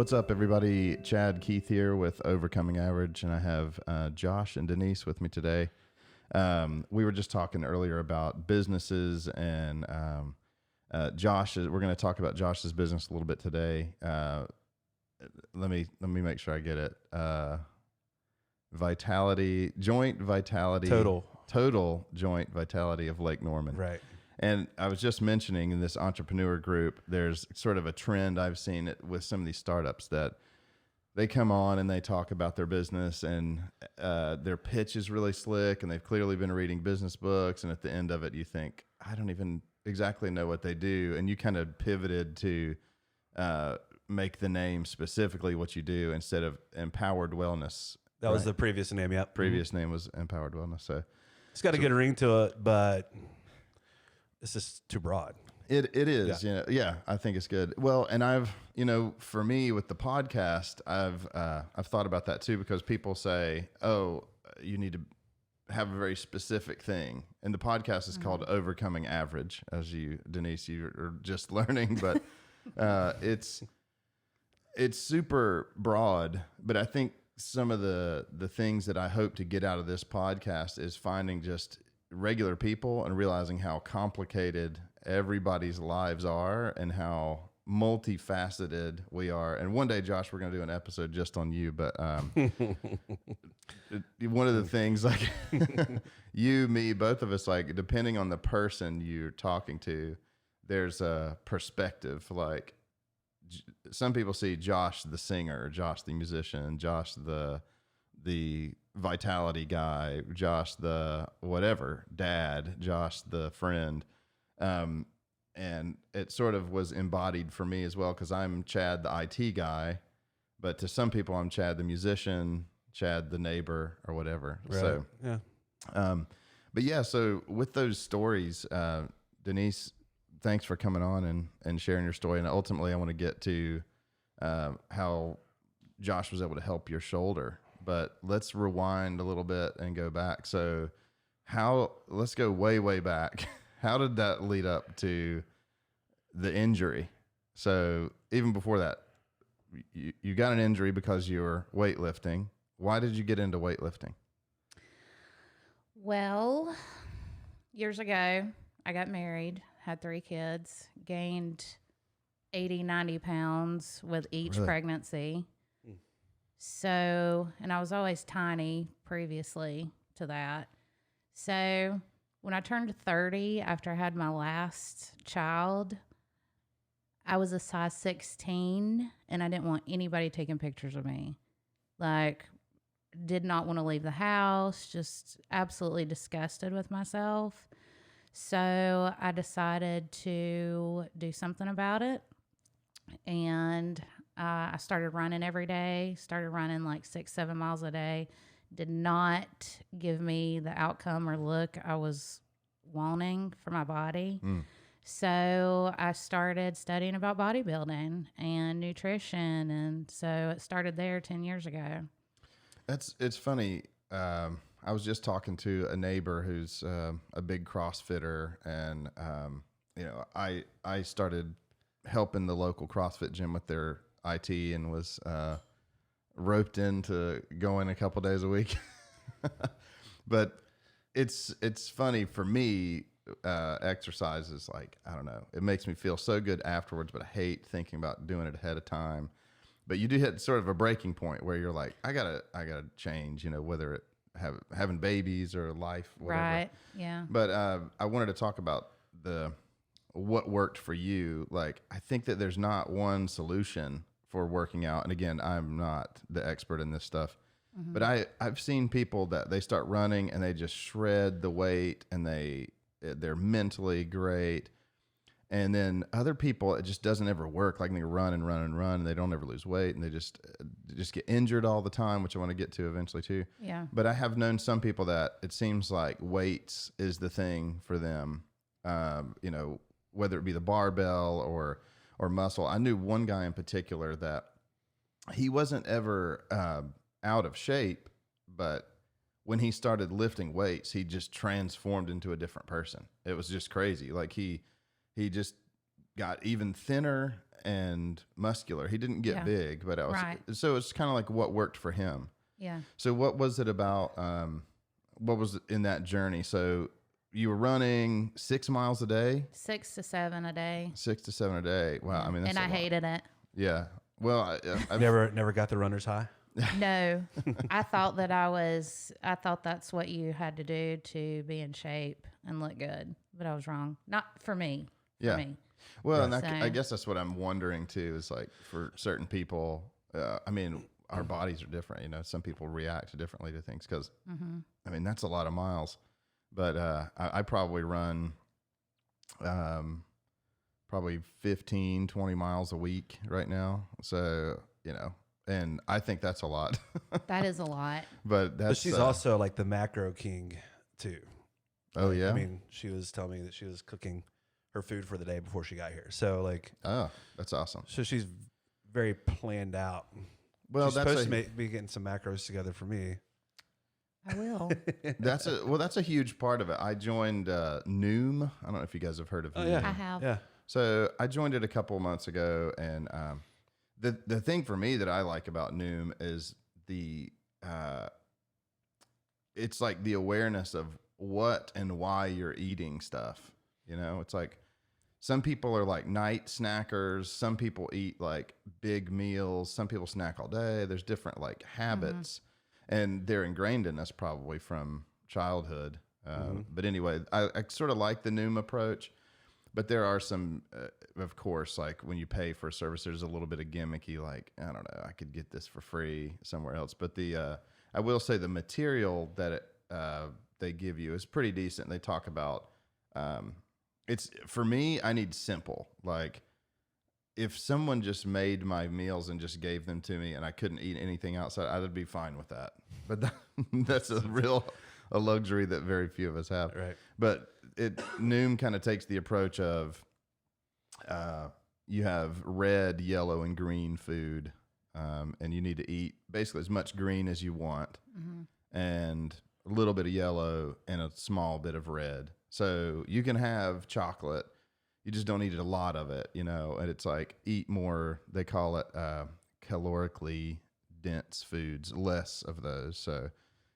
What's up, everybody? Chad Keith here with Overcoming Average, and I have Josh and Denise with me today. We were just talking earlier about businesses, and Josh, we're going to talk about Josh's business a little bit today. Let me make sure I get it. Joint vitality, total joint vitality of Lake Norman. Right. And I was just mentioning in this entrepreneur group, there's sort of a trend I've seen it with some of these startups that they come on and they talk about their business, and their pitch is really slick, and they've clearly been reading business books. And at the end of it, you think, I don't even exactly know what they do. And you kind of pivoted to make the name specifically what you do instead of Empowered Wellness. That was the previous name, yeah. Previous name was Empowered Wellness. So it's got a good ring to it, but it's just too broad. It is, yeah. I think it's good. Well, and I've, for me with the podcast, I've thought about that too, because people say, oh, you need to have a very specific thing, and the podcast is called Overcoming Average, as Denise, you are just learning, but it's super broad. But I think some of the things that I hope to get out of this podcast is finding just regular people and realizing how complicated everybody's lives are and how multifaceted we are. And one day, Josh, we're going to do an episode just on you. But one of the things, like you, me, both of us, like depending on the person you're talking to, there's a perspective. Like some people see Josh the singer, Josh the musician, Josh the vitality guy, Josh the whatever, dad, Josh the friend. And it sort of was embodied for me as well, because I'm Chad the IT guy, but to some people I'm Chad the musician, Chad the neighbor, or whatever. Right. So yeah. But yeah, so with those stories, Denise, thanks for coming on and sharing your story. And ultimately I want to get to how Josh was able to help your shoulder. But let's rewind a little bit and go back. So let's go way, way back. How did that lead up to the injury? So even before that, you got an injury because you were weightlifting. Why did you get into weightlifting? Well, years ago, I got married, had 3 kids, gained 80, 90 pounds with each pregnancy. So, and I was always tiny previously to that. So when I turned 30, after I had my last child, I was a size 16, and I didn't want anybody taking pictures of me. Like, did not want to leave the house, just absolutely disgusted with myself. So I decided to do something about it. And I started running every day, started running like 6-7 miles a day. Did not give me the outcome or look I was wanting for my body. So I started studying about bodybuilding and nutrition. And so it started there 10 years ago. It's funny. I was just talking to a neighbor who's a big CrossFitter, and I started helping the local CrossFit gym with their IT, and was roped into going a couple days a week. But it's funny for me. Exercise is like, I don't know, it makes me feel so good afterwards, but I hate thinking about doing it ahead of time. But you do hit sort of a breaking point where you're like, I gotta change, whether it having babies or life, whatever. Right. Yeah. But I wanted to talk about what worked for you. Like, I think that there's not one solution for working out. And again, I'm not the expert in this stuff, but I've seen people that they start running and they just shred the weight, and they're mentally great. And then other people, it just doesn't ever work. Like, they run and run and run, and they don't ever lose weight, and they just get injured all the time, which I want to get to eventually too. Yeah. But I have known some people that it seems like weights is the thing for them. Whether it be the barbell or muscle. I knew one guy in particular that he wasn't ever out of shape, but when he started lifting weights, he just transformed into a different person. It was just crazy. Like he just got even thinner, and muscular. He didn't get big, but so it's kind of like what worked for him. Yeah. So what was it about? What was in that journey? So you were running 6 miles a day? 6 to 7 a day. 6 to 7 a day. Wow. I mean, that's and I hated it. Yeah. Well, I've Never got the runner's high. No, I thought that's what you had to do to be in shape and look good, but I was wrong. Not for me. Yeah. For me. Well, and I guess that's what I'm wondering too, is like for certain people, I mean, our bodies are different, you know, some people react differently to things because, I mean, that's a lot of miles, but I probably run probably 15, 20 miles a week right now. So, you know, and I think that's a lot. That is a lot. But she's also like the macro king too. Oh, yeah? I mean, she was telling me that she was cooking her food for the day before she got here. So like, oh, that's awesome. So she's very planned out. Well, she's supposed to be getting some macros together for me. I will. That's a huge part of it. I joined Noom. I don't know if you guys have heard of Noom. Yeah. I have. Yeah. So I joined it a couple of months ago, and the thing for me that I like about Noom is it's like the awareness of what and why you're eating stuff. You know, it's like some people are like night snackers. Some people eat like big meals. Some people snack all day. There's different like habits, and they're ingrained in us probably from childhood. But anyway, I sort of like the Noom approach. But there are some, of course, like when you pay for a service, there's a little bit of gimmicky, like, I don't know, I could get this for free somewhere else. But I will say the material that they give you is pretty decent. They talk about, for me, I need simple. Like, if someone just made my meals and just gave them to me and I couldn't eat anything outside, I would be fine with that. But that's a luxury that very few of us have. Right. But Noom kind of takes the approach of you have red, yellow, and green food, and you need to eat basically as much green as you want, and a little bit of yellow and a small bit of red. So you can have chocolate, you just don't eat a lot of it, you know. And it's like eat more. They call it calorically dense foods, less of those. So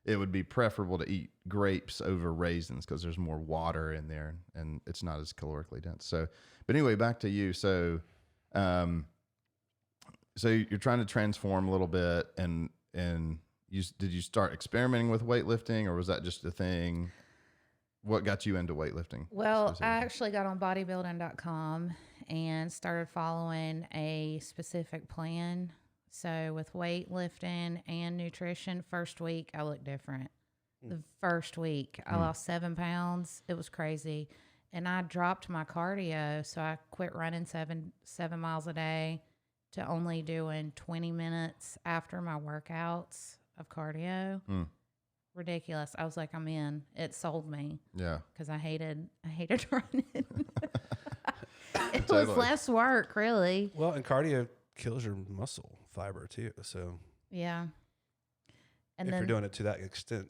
it would be preferable to eat grapes over raisins because there's more water in there and it's not as calorically dense. So, but anyway, back to you. So, so you're trying to transform a little bit, and did you start experimenting with weightlifting, or was that just a thing? What got you into weightlifting? Well, I actually got on bodybuilding.com and started following a specific plan. So with weightlifting and nutrition, first week I looked different. The first week I lost 7 pounds. It was crazy. And I dropped my cardio. So I quit running seven miles a day to only doing 20 minutes after my workowts of cardio. Ridiculous. I was like, I'm in. It sold me. Yeah. Because I hated running. It was less work, really. Well, and cardio kills your muscle fiber too. So yeah. And if then you're doing it to that extent.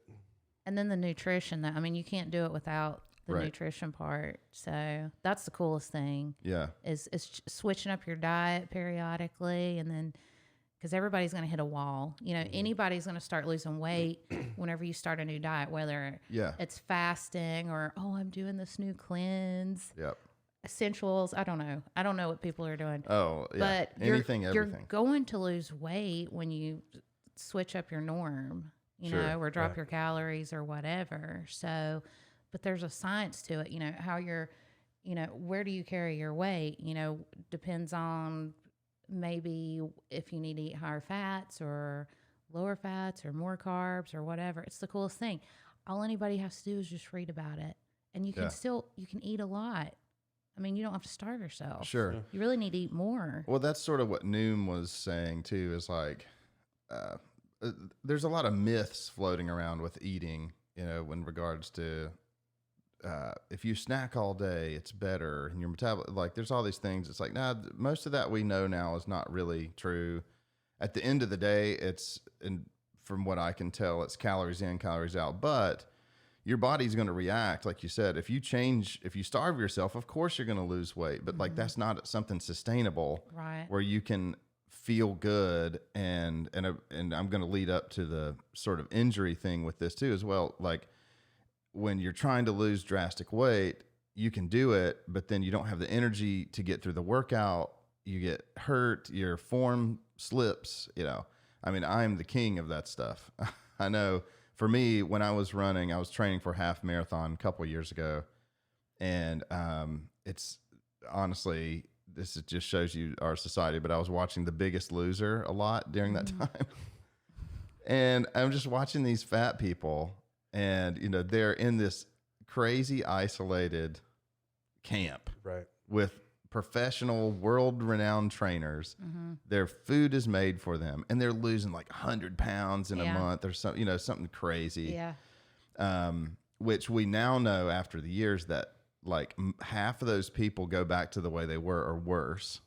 And then the nutrition, I mean, you can't do it without the nutrition part. So that's the coolest thing. Yeah. Is switching up your diet periodically, and then because everybody's going to hit a wall. You know, anybody's going to start losing weight whenever you start a new diet, whether it's fasting or, I'm doing this new cleanse. Yep. Essentials. I don't know what people are doing. Oh, yeah. But everything. You're going to lose weight when you switch up your norm, you know, or drop your calories or whatever. So, but there's a science to it, you know, how you're, you know, where do you carry your weight, you know, depends on maybe if you need to eat higher fats or lower fats or more carbs or whatever. It's the coolest thing. All anybody has to do is just read about it, and you can you can eat a lot. I mean, you don't have to starve yourself. Sure. You really need to eat more. Well, that's sort of what Noom was saying too, is like, there's a lot of myths floating around with eating, you know, in regards to, if you snack all day, it's better, and your metabolism, like there's all these things. It's like, most of that we know now is not really true. At the end of the day, from what I can tell, it's calories in, calories out. But, your body's going to react. Like you said, if you starve yourself, of course you're going to lose weight, but like that's not something sustainable, Right. where you can feel good. And I'm going to lead up to the sort of injury thing with this too, as well. Like when you're trying to lose drastic weight, you can do it, but then you don't have the energy to get through the workout. You get hurt, your form slips, I mean, I'm the king of that stuff. I know for me, when I was running, I was training for a half marathon a couple of years ago. And it's honestly, just shows you our society, but I was watching The Biggest Loser a lot during that time. And I'm just watching these fat people, and, they're in this crazy isolated camp with professional, world-renowned trainers. Their food is made for them, and they're losing like 100 pounds in a month or something, something crazy. Which we now know after the years that like half of those people go back to the way they were or worse,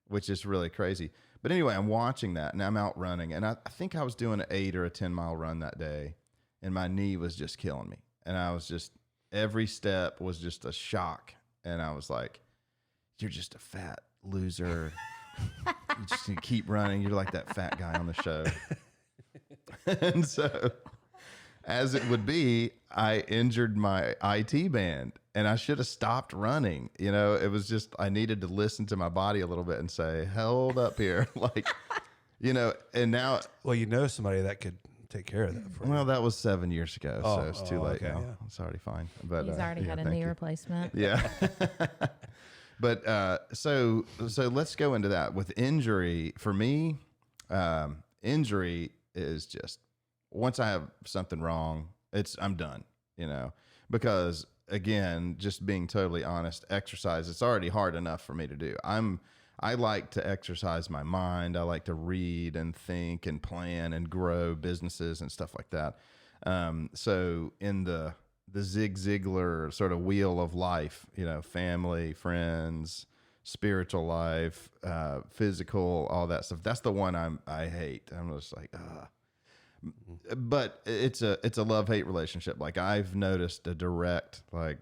which is really crazy. But anyway, I'm watching that, and I'm out running, and I think I was doing an 8 or a 10-mile run that day, and my knee was just killing me, and I was just, every step was just a shock, and I was like, you're just a fat loser. You just need to keep running. You're like that fat guy on the show. And so, as it would be, I injured my IT band, and I should have stopped running. It was just, I needed to listen to my body a little bit and say, hold up here. Like, and now. Well, somebody that could take care of that for you. Well, that was 7 years ago, so it's too late now. Yeah. It's already fine. But He's already had a knee replacement. Yeah. But so let's go into that with injury. For me, injury is just, once I have something wrong, I'm done, because again, just being totally honest, exercise, it's already hard enough for me to do. I like to exercise my mind. I like to read and think and plan and grow businesses and stuff like that. So in the Zig Ziglar sort of wheel of life, family, friends, spiritual life, physical, all that stuff. That's the one I hate. I'm just like, but it's a love-hate relationship. Like I've noticed a direct, like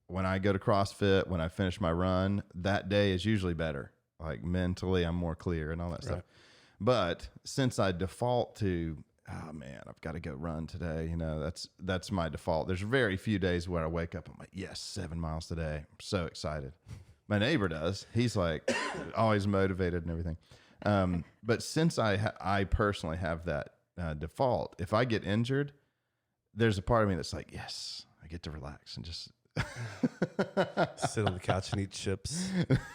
when I go to CrossFit, when I finish my run, that day is usually better. Like mentally, I'm more clear and all that stuff. But since I default to, oh man, I've got to go run today. That's my default. There's very few days where I wake up, I'm like, yes, 7 miles today. I'm so excited. My neighbor does. He's like always motivated and everything. But since I personally have that default, if I get injured, there's a part of me that's like, yes, I get to relax and just sit on the couch and eat chips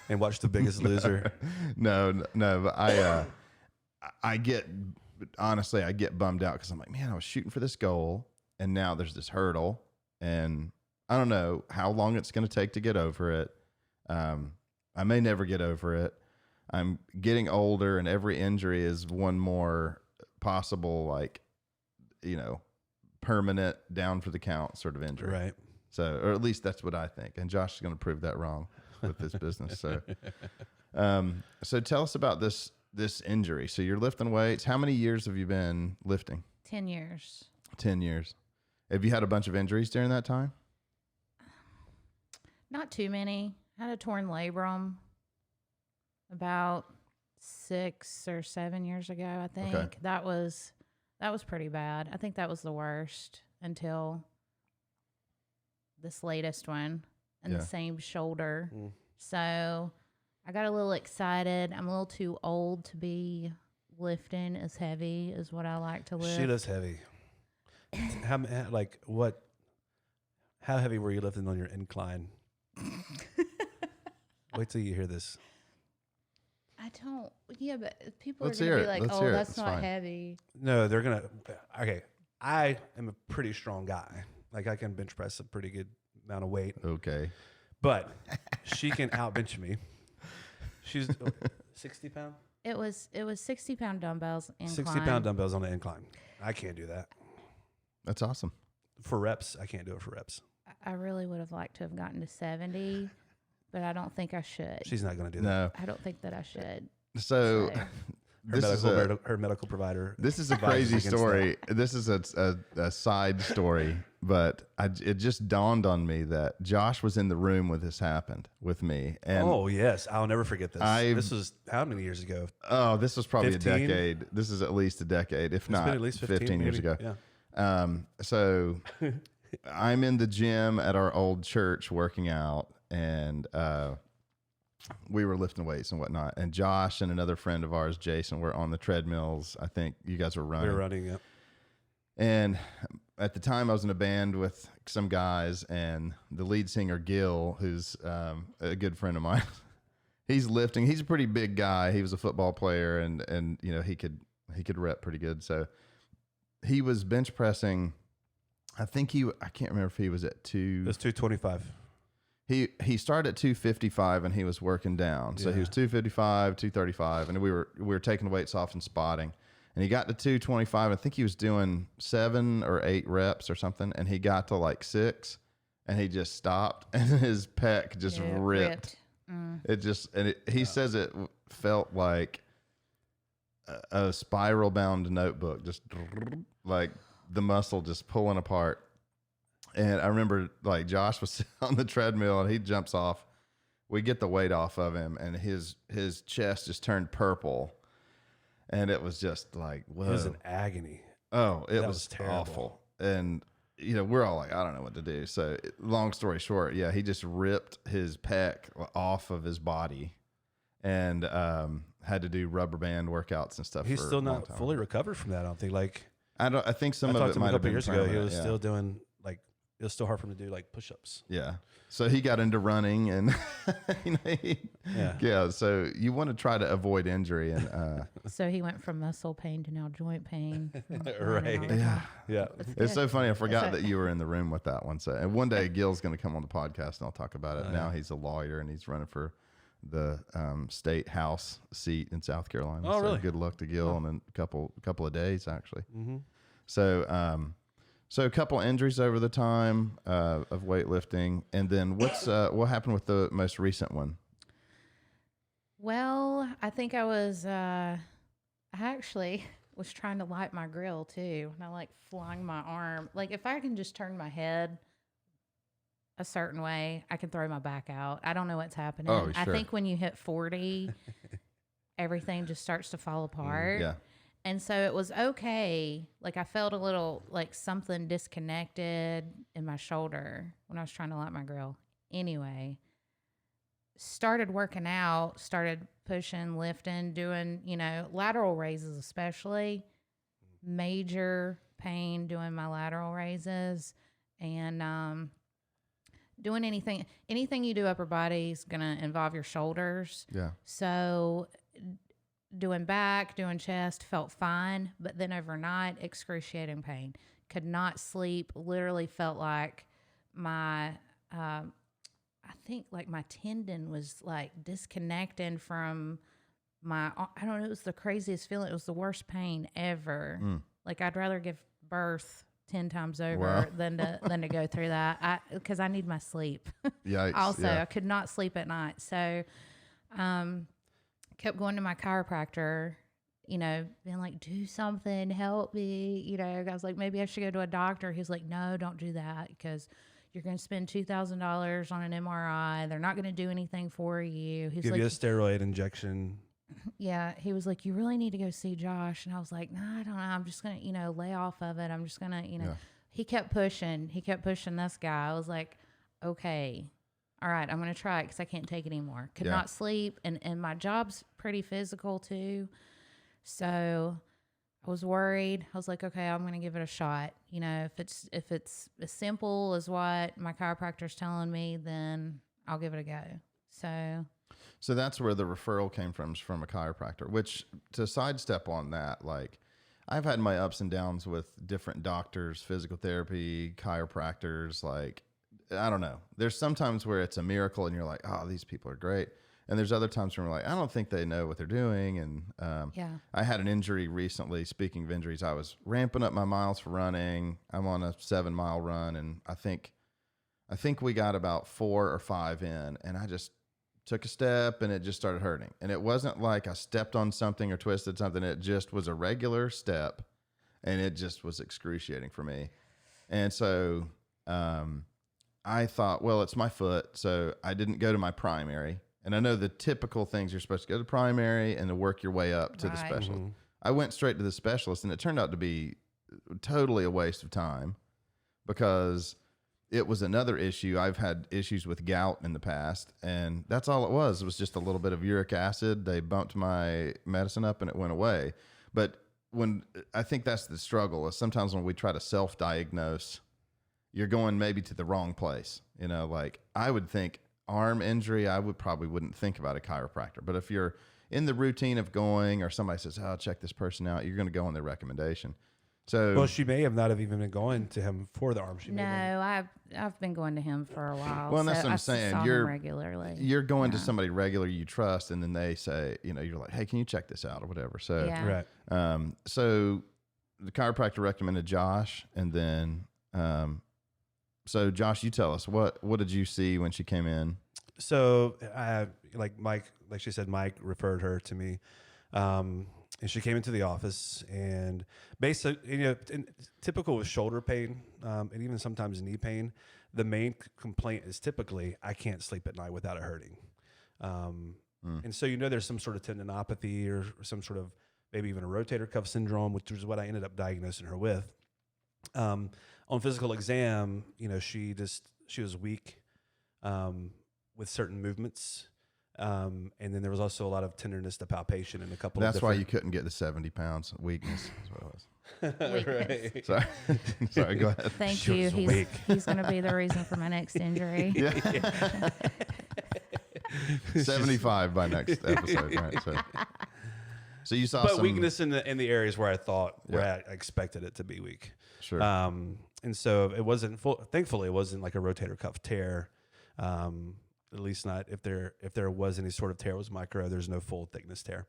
and watch The Biggest Loser. No. But I get bummed out because I'm like, man, I was shooting for this goal, and now there's this hurdle, and I don't know how long it's going to take to get over it. I may never get over it. I'm getting older, and every injury is one more possible, like, permanent down for the count sort of injury. Right. So, or at least that's what I think. And Josh is going to prove that wrong with this business. So, so tell us about this injury. So you're lifting weights. How many years have you been lifting? 10 years. 10 years. Have you had a bunch of injuries during that time? Not too many. I had a torn labrum about 6 or 7 years ago, I think. Okay. That was pretty bad. I think that was the worst until this latest one and the same shoulder. So I got a little excited. I'm a little too old to be lifting as heavy as what I like to lift. She does heavy. How heavy were you lifting on your incline? Wait till you hear this. I don't. Yeah, but people Let's are going to hear be it. like, Let's "Oh, hear it. that's It's not fine. heavy." No, they're gonna. Okay, I am a pretty strong guy. Like I can bench press a pretty good amount of weight. Okay. But she can outbench me. She's 60 pound. It was 60-pound dumbbells incline. 60 pound dumbbells on the incline. I can't do that That's awesome. for reps. I can't do it for reps. I really would have liked to have gotten to 70, but I don't think I should. She's not going to do No. I don't think that I should. So that. Her medical provider. this is a advises crazy against story. This is a side story. but it just dawned on me that Josh was in the room when this happened with me. And Oh yes, I'll never forget this. This was how many years ago? oh, this was probably 15? a decade. This is at least a decade, if not Been at least 15 years maybe. ago. Yeah. So I'm in the gym at our old church working out, and we were lifting weights and whatnot. And Josh and another friend of ours, Jason, were on the treadmills. I think you guys were running. We were running. Yeah. And at the time, I was in a band with some guys, and the lead singer, Gil, who's a good friend of mine, he's lifting. He's a pretty big guy. He was a football player, and you know, he could rep pretty good. So he was bench pressing. I can't remember if he was at two. It was 225. He started at 255 and he was working down. So he was 255, 235, and we were taking the weights off and spotting. And he got to 225. I think he was doing 7 or 8 reps or something. And he got to like 6 and he just stopped and his pec just ripped. It just, he says it felt like a spiral bound notebook, just like the muscle just pulling apart. And I remember like Josh was on the treadmill and he jumps off. We get the weight off of him and his chest just turned purple. And it was just like, whoa. It was an agony. Oh, it That was was terrible. awful. And, you know, we're all like, I don't know what to do. So long story short, yeah, he just ripped his pec off of his body and had to do rubber band workouts and stuff. He's for still a long not time. fully recovered from that. I don't think. Like I think some I of talked it to him might a have couple been years ago. He permanent, was yeah. still doing like it was still hard for him to do like push-ups. Yeah. So he got into running and you know, yeah. So you want to try to avoid injury and So he went from muscle pain to now joint pain. Right. Yeah. it's so funny. I forgot that you were in the room with that one. So and one day Gil's going to come on the podcast and I'll talk about it. Now he's a lawyer and he's running for the state house seat in South Carolina. Oh, so really? Good luck to Gil in a couple of days actually. Mm-hmm. So a couple injuries over the time of weightlifting, and then what happened with the most recent one? Well, I think I actually was trying to light my grill too. And I like flung my arm. Like if I can just turn my head a certain way, I can throw my back out. I don't know what's happening. Oh, I sure. think when you hit 40, everything just starts to fall apart. Yeah. And so it was okay. Like I felt a little like something disconnected in my shoulder when I was trying to light my grill. Anyway, started working out, started pushing, lifting, doing, you know, lateral raises especially. Major pain doing my lateral raises and doing anything you do upper body is going to involve your shoulders. Yeah. So doing back, doing chest felt fine, but then overnight, excruciating pain. Could not sleep. Literally felt like my, I think like my tendon was like disconnecting from my, I don't know, it was the craziest feeling. It was the worst pain ever. Like I'd rather give birth 10 times over than to go through that. Because I need my sleep. Yikes. Also, yeah. I could not sleep at night. So, kept going to my chiropractor, you know, being like, do something, help me. You know, I was like, maybe I should go to a doctor. He's like, no, don't do that because you're going to spend $2,000 on an MRI. They're not going to do anything for you. He's Give like, you a steroid injection. yeah. He was like, you really need to go see Josh. And I was like, no, I don't know. I'm just going to, you know, lay off of it. I'm just going to, you know, Yeah. He kept pushing this guy. I was like, okay. All right, I'm going to try it because I can't take it anymore. Could not sleep, and my job's pretty physical too. So I was worried. I was like, okay, I'm going to give it a shot. You know, if it's as simple as what my chiropractor's telling me, then I'll give it a go. So that's where the referral came from a chiropractor, which to sidestep on that, like I've had my ups and downs with different doctors, physical therapy, chiropractors, like I don't know. There's sometimes where it's a miracle and you're like, oh, these people are great. And there's other times when we're like, I don't think they know what they're doing. And I had an injury recently. Speaking of injuries, I was ramping up my miles for running. I'm on a 7-mile run. And I think we got about 4 or 5 in. And I just took a step and it just started hurting. And it wasn't like I stepped on something or twisted something. It just was a regular step. And it just was excruciating for me. And so I thought, well, it's my foot. So I didn't go to my primary. And I know the typical things you're supposed to go to primary and to work your way up to the specialist. Mm-hmm. I went straight to the specialist, and it turned out to be totally a waste of time because it was another issue. I've had issues with gout in the past, and that's all it was. It was just a little bit of uric acid. They bumped my medicine up and it went away. But I think that's the struggle is sometimes when we try to self-diagnose, you're going maybe to the wrong place. You know, like I would think arm injury, I probably wouldn't think about a chiropractor. But if you're in the routine of going, or somebody says, "Oh, check this person out," you're going to go on their recommendation. So, well, she may have not have even been going to him for the arm. No, I've been going to him for a while. well, and that's so what I'm I saying. saw him You're regularly. You're going to somebody regular you trust, and then they say, you know, you're like, "Hey, can you check this out?" or whatever. So, Yeah. Right. So the chiropractor recommended Josh, and then, so Josh, you tell us what did you see when she came in? So, like Mike, like she said, Mike referred her to me, and she came into the office, and basically, you know, typical with shoulder pain, and even sometimes knee pain, the main complaint is typically I can't sleep at night without it hurting, and so you know there's some sort of tendinopathy or some sort of maybe even a rotator cuff syndrome, which is what I ended up diagnosing her with. On physical exam, you know, she was weak. With certain movements. And then there was also a lot of tenderness to palpation and a couple That's of why you couldn't get the 70 pounds weakness. Is what it was. right. Sorry. Sorry, go ahead. Thank She you. was He's weak. he's going to be the reason for my next injury. Yeah. 75 by next episode, right? So you saw But some weakness in the areas where I thought where I expected it to be weak. Sure. And so it wasn't thankfully it wasn't like a rotator cuff tear. At least not if there was any sort of tear, it was micro. There's no full thickness tear,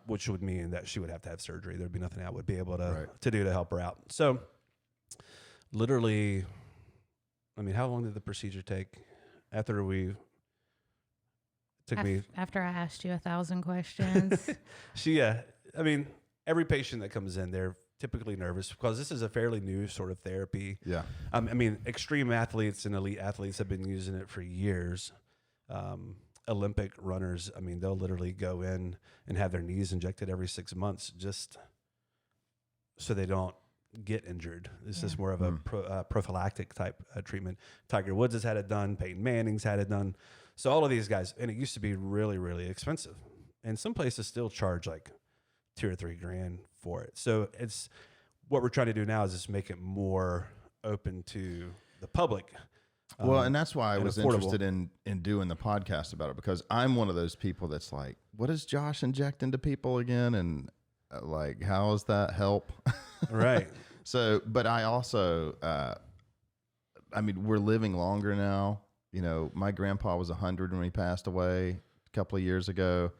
which would mean that she would have to have surgery. There'd be nothing I would be able to do to help her out. So literally, I mean, how long did the procedure take after we took me? After I asked you 1,000 questions. I mean, every patient that comes in, they're typically nervous because this is a fairly new sort of therapy. Yeah. I mean, extreme athletes and elite athletes have been using it for years. Olympic runners, I mean, they'll literally go in and have their knees injected every 6 months just so they don't get injured. This is more of a prophylactic type treatment. Tiger Woods has had it done. Peyton Manning's had it done. So all of these guys, and it used to be really, really expensive. And some places still charge like $2,000 or $3,000 for it. So it's what we're trying to do now is just make it more open to the public. Well, and that's why I was affordable. interested in doing the podcast about it, because I'm one of those people that's like, what does Josh inject into people again? And like, how does that help? Right. So, but I also, I mean, we're living longer now. You know, my grandpa was 100 when he passed away a couple of years ago.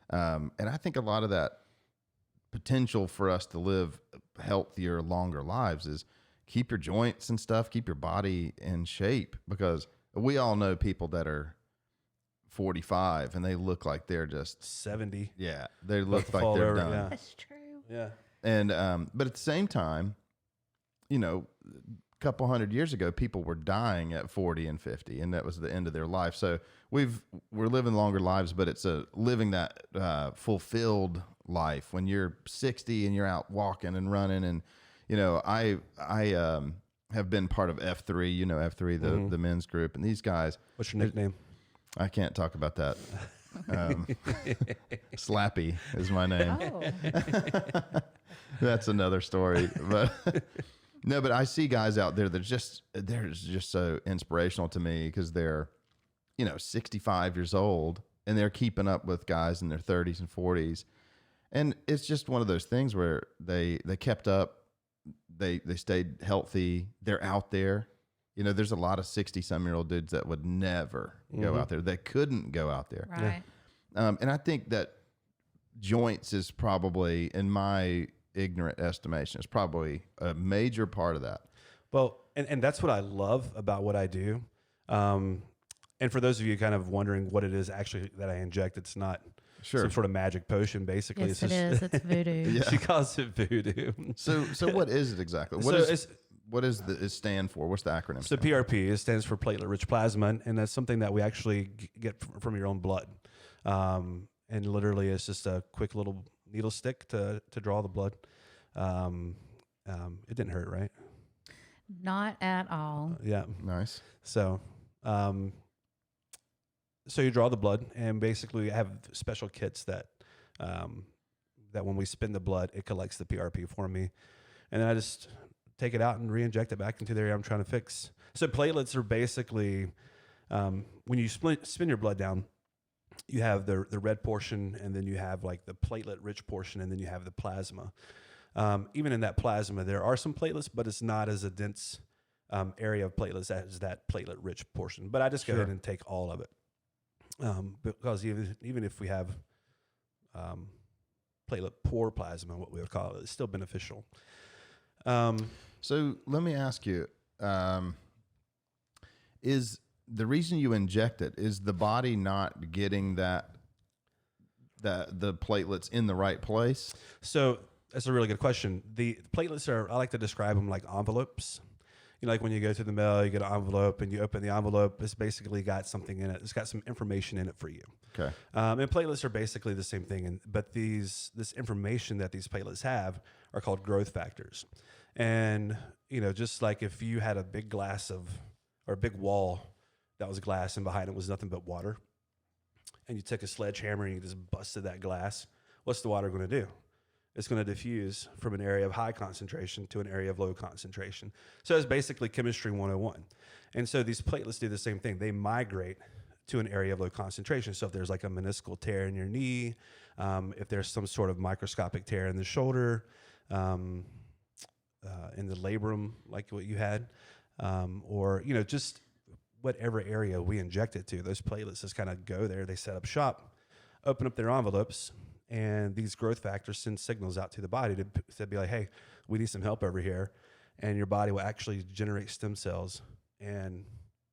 And I think a lot of that potential for us to live healthier, longer lives is keep your joints and stuff, keep your body in shape, because we all know people that are 45 and they look like they're just 70. Yeah, they About look to like fall they're over, done. yeah. That's true. Yeah. And but at the same time, you know, a couple hundred years ago, people were dying at 40 and 50, and that was the end of their life. So we're living longer lives, but it's living that fulfilled life when you're 60 and you're out walking and running. And you know, I have been part of F3, you know, F3, the men's group, and these guys. What's your nickname? I can't talk about that. Slappy is my name. Oh. That's another story. But no, but I see guys out there that they're just so inspirational to me, because they're, you know, 65 years old and they're keeping up with guys in their 30s and 40s. And it's just one of those things where they kept up, they stayed healthy, they're out there. You know, there's a lot of 60-some-year-old dudes that would never go out there. They couldn't go out there. Right. And I think that joints is probably, in my ignorant estimation, is probably a major part of that. Well, and that's what I love about what I do. And for those of you kind of wondering what it is actually that I inject, it's not some sort of magic potion, basically. Yes, it's it is. It's voodoo. Yeah. She calls it voodoo. So what is it exactly? what does it stand for? What's the acronym? So PRP, it stands for platelet-rich plasma, and that's something that we actually get from your own blood. And literally, it's just a quick little needle stick to draw the blood. It didn't hurt, right? Not at all. Yeah. Nice. So, so you draw the blood, and basically have special kits that when we spin the blood, it collects the PRP for me, and then I just take it out and re-inject it back into the area I'm trying to fix. So platelets are basically when you spin your blood down, you have the red portion, and then you have like the platelet-rich portion, and then you have the plasma. Even in that plasma, there are some platelets, but it's not as a dense area of platelets as that platelet-rich portion. But I just go ahead and take all of it. Because even if we have platelet-poor plasma, what we would call it, it's still beneficial. So let me ask you, is the reason you inject it, is the body not getting the platelets in the right place? So that's a really good question. The platelets I like to describe them like envelopes. You know, like when you go to the mail, you get an envelope and you open the envelope, it's basically got something in it. It's got some information in it for you. Okay. And platelets are basically the same thing. But this information that these platelets have are called growth factors. And, you know, just like if you had a big or a big wall that was glass and behind it was nothing but water, and you took a sledgehammer and you just busted that glass, what's the water going to do? It's going to diffuse from an area of high concentration to an area of low concentration. So it's basically chemistry 101. And so these platelets do the same thing. They migrate to an area of low concentration. So if there's like a meniscal tear in your knee, if there's some sort of microscopic tear in the shoulder, in the labrum, like what you had, or, you know, just whatever area we inject it to, those platelets just kind of go there. They set up shop, open up their envelopes, and these growth factors send signals out to the body to be like, hey, we need some help over here. And your body will actually generate stem cells and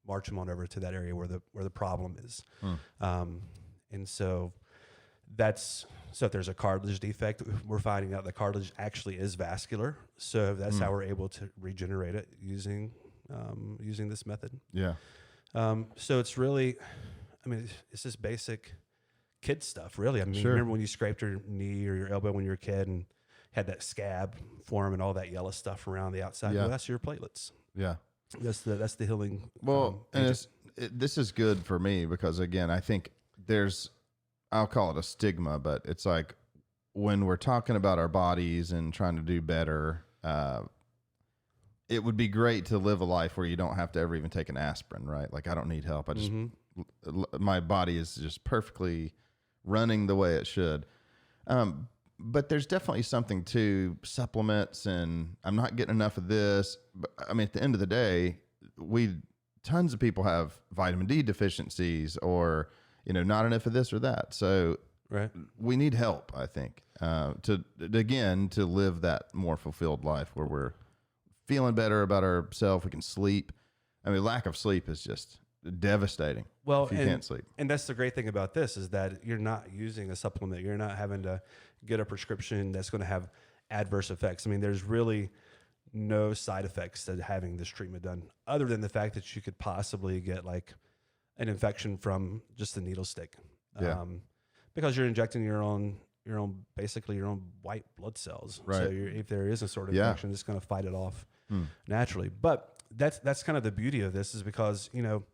march them on over to that area where the problem is. And so if there's a cartilage defect, we're finding out the cartilage actually is vascular. So that's how we're able to regenerate it using this method. Yeah. So it's really, I mean, it's just basic kid stuff, really. I mean, remember when you scraped your knee or your elbow when you were a kid and had that scab form and all that yellow stuff around the outside? Yeah. Well, that's your platelets. Yeah. That's the healing. Well, and this is good for me because, again, I think I'll call it a stigma, but it's like when we're talking about our bodies and trying to do better, it would be great to live a life where you don't have to ever even take an aspirin, right? Like, I don't need help. I just, my body is just perfectly running the way it should. But there's definitely something to supplements, and I'm not getting enough of this. But I mean, at the end of the day, tons of people have vitamin D deficiencies or, you know, not enough of this or that. So we need help, I think, to live that more fulfilled life where we're feeling better about ourselves. We can sleep. I mean, lack of sleep is just devastating. Well, if you can't sleep. And that's the great thing about this is that you're not using a supplement. You're not having to get a prescription that's going to have adverse effects. I mean, there's really no side effects to having this treatment done other than the fact that you could possibly get like an infection from just the needle stick. Because you're injecting your own basically your own white blood cells. Right. So if there is a sort of infection, it's going to fight it off naturally. But that's kind of the beauty of this is because, you know,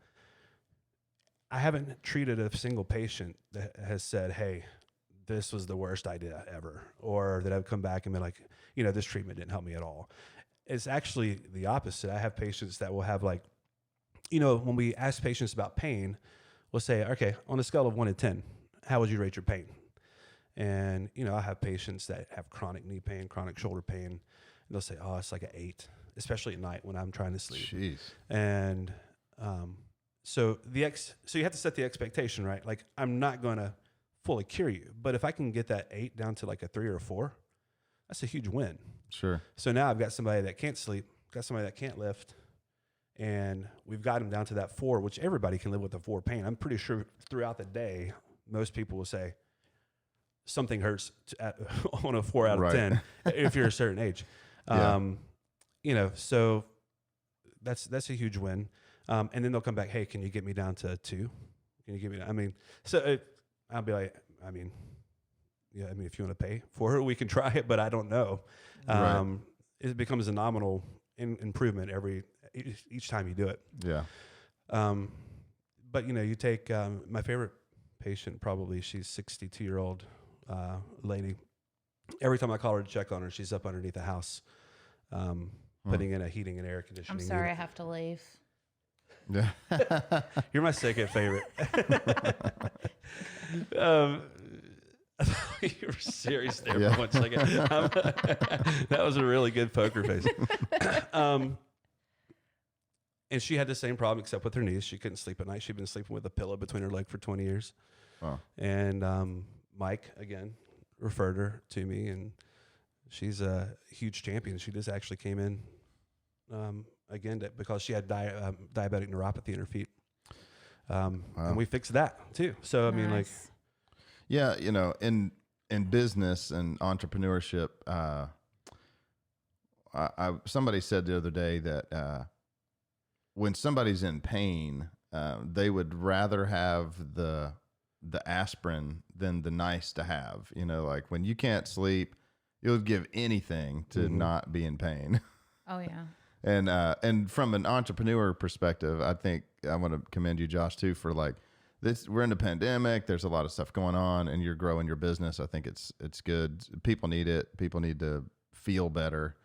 I haven't treated a single patient that has said, hey, this was the worst idea ever, or that I've come back and been like, you know, this treatment didn't help me at all. It's actually the opposite. I have patients that will have like, you know, when we ask patients about pain, we'll say, okay, on a scale of 1 to 10, how would you rate your pain? And, you know, I have patients that have chronic knee pain, chronic shoulder pain, and they'll say, oh, it's like an 8, especially at night when I'm trying to sleep. Jeez. And so you have to set the expectation, right? Like, I'm not going to fully cure you, but if I can get that 8 down to like a 3 or a 4, that's a huge win. Sure. So now I've got somebody that can't sleep, got somebody that can't lift, and we've got them down to that 4, which everybody can live with a 4 pain. I'm pretty sure throughout the day, most people will say something hurts on a 4 out of 10 if you're a certain age. You know, so that's a huge win. And then they'll come back, hey, can you get me down to 2? Can you get me? I mean, so I'll be like, I mean, yeah, I mean, if you want to pay for it, we can try it, but I don't know. Right. It becomes a nominal improvement each time you do it. Yeah. But you take my favorite patient, probably she's 62-year-old lady. Every time I call her to check on her, she's up underneath the house, putting in a heating and air conditioning. I'm sorry, I have to leave. Yeah. You're my second favorite. You were serious there for 1 second. That was a really good poker face. And she had the same problem except with her knees. She couldn't sleep at night. She'd been sleeping with a pillow between her leg for 20 years. Wow. And Mike, again, referred her to me, and she's a huge champion. She just actually came in again because she had diabetic neuropathy in her feet. Wow. And we fixed that too. So, I mean, like... Yeah, in business and entrepreneurship, somebody said the other day that when somebody's in pain, they would rather have the aspirin than the nice to have. Like when you can't sleep, you'll give anything to not be in pain. Oh yeah. And from an entrepreneur perspective, I think I want to commend you, Josh, too, for like this. We're in a pandemic. There's a lot of stuff going on, and you're growing your business. I think it's good. People need it. People need to feel better,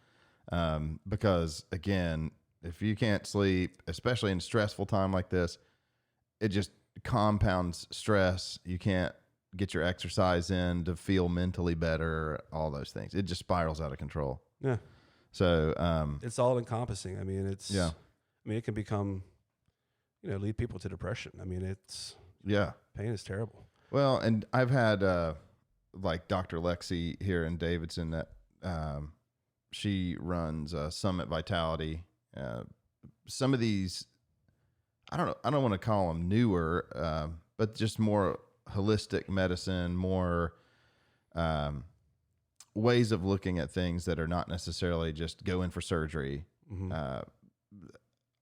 because again, if you can't sleep, especially in a stressful time like this, it just compounds stress. You can't get your exercise in to feel mentally better. All those things. It just spirals out of control. Yeah. So it's all encompassing. I mean, it can become, lead people to depression. I mean, pain is terrible. Well, and I've had like Dr. Lexi here in Davidson that she runs Summit Vitality. Some of these, I don't want to call them newer, but just more holistic medicine, more ways of looking at things that are not necessarily just go in for surgery.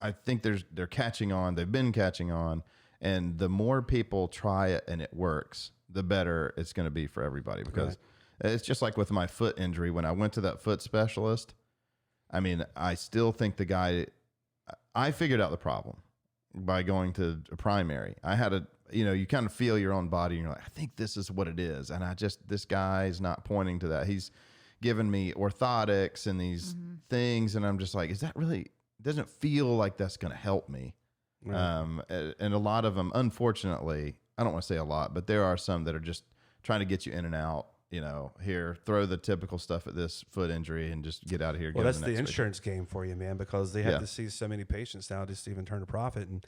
I think they're catching on. They've been catching on, and the more people try it and it works, the better it's going to be for everybody. Because it's just like with my foot injury. When I went to that foot specialist, I mean, I still think I figured out the problem by going to a primary. I had you kind of feel your own body and you're like, I think this is what it is. And this guy's not pointing to that. He's given me orthotics and these things. And I'm just like, is that really, it doesn't feel like that's going to help me. Right. And a lot of them, unfortunately, I don't want to say a lot, but there are some that are just trying to get you in and out. Here, throw the typical stuff at this foot injury and just get out of here. Well, that's the insurance game for you, man, because they have to see so many patients now just to even turn a profit. And,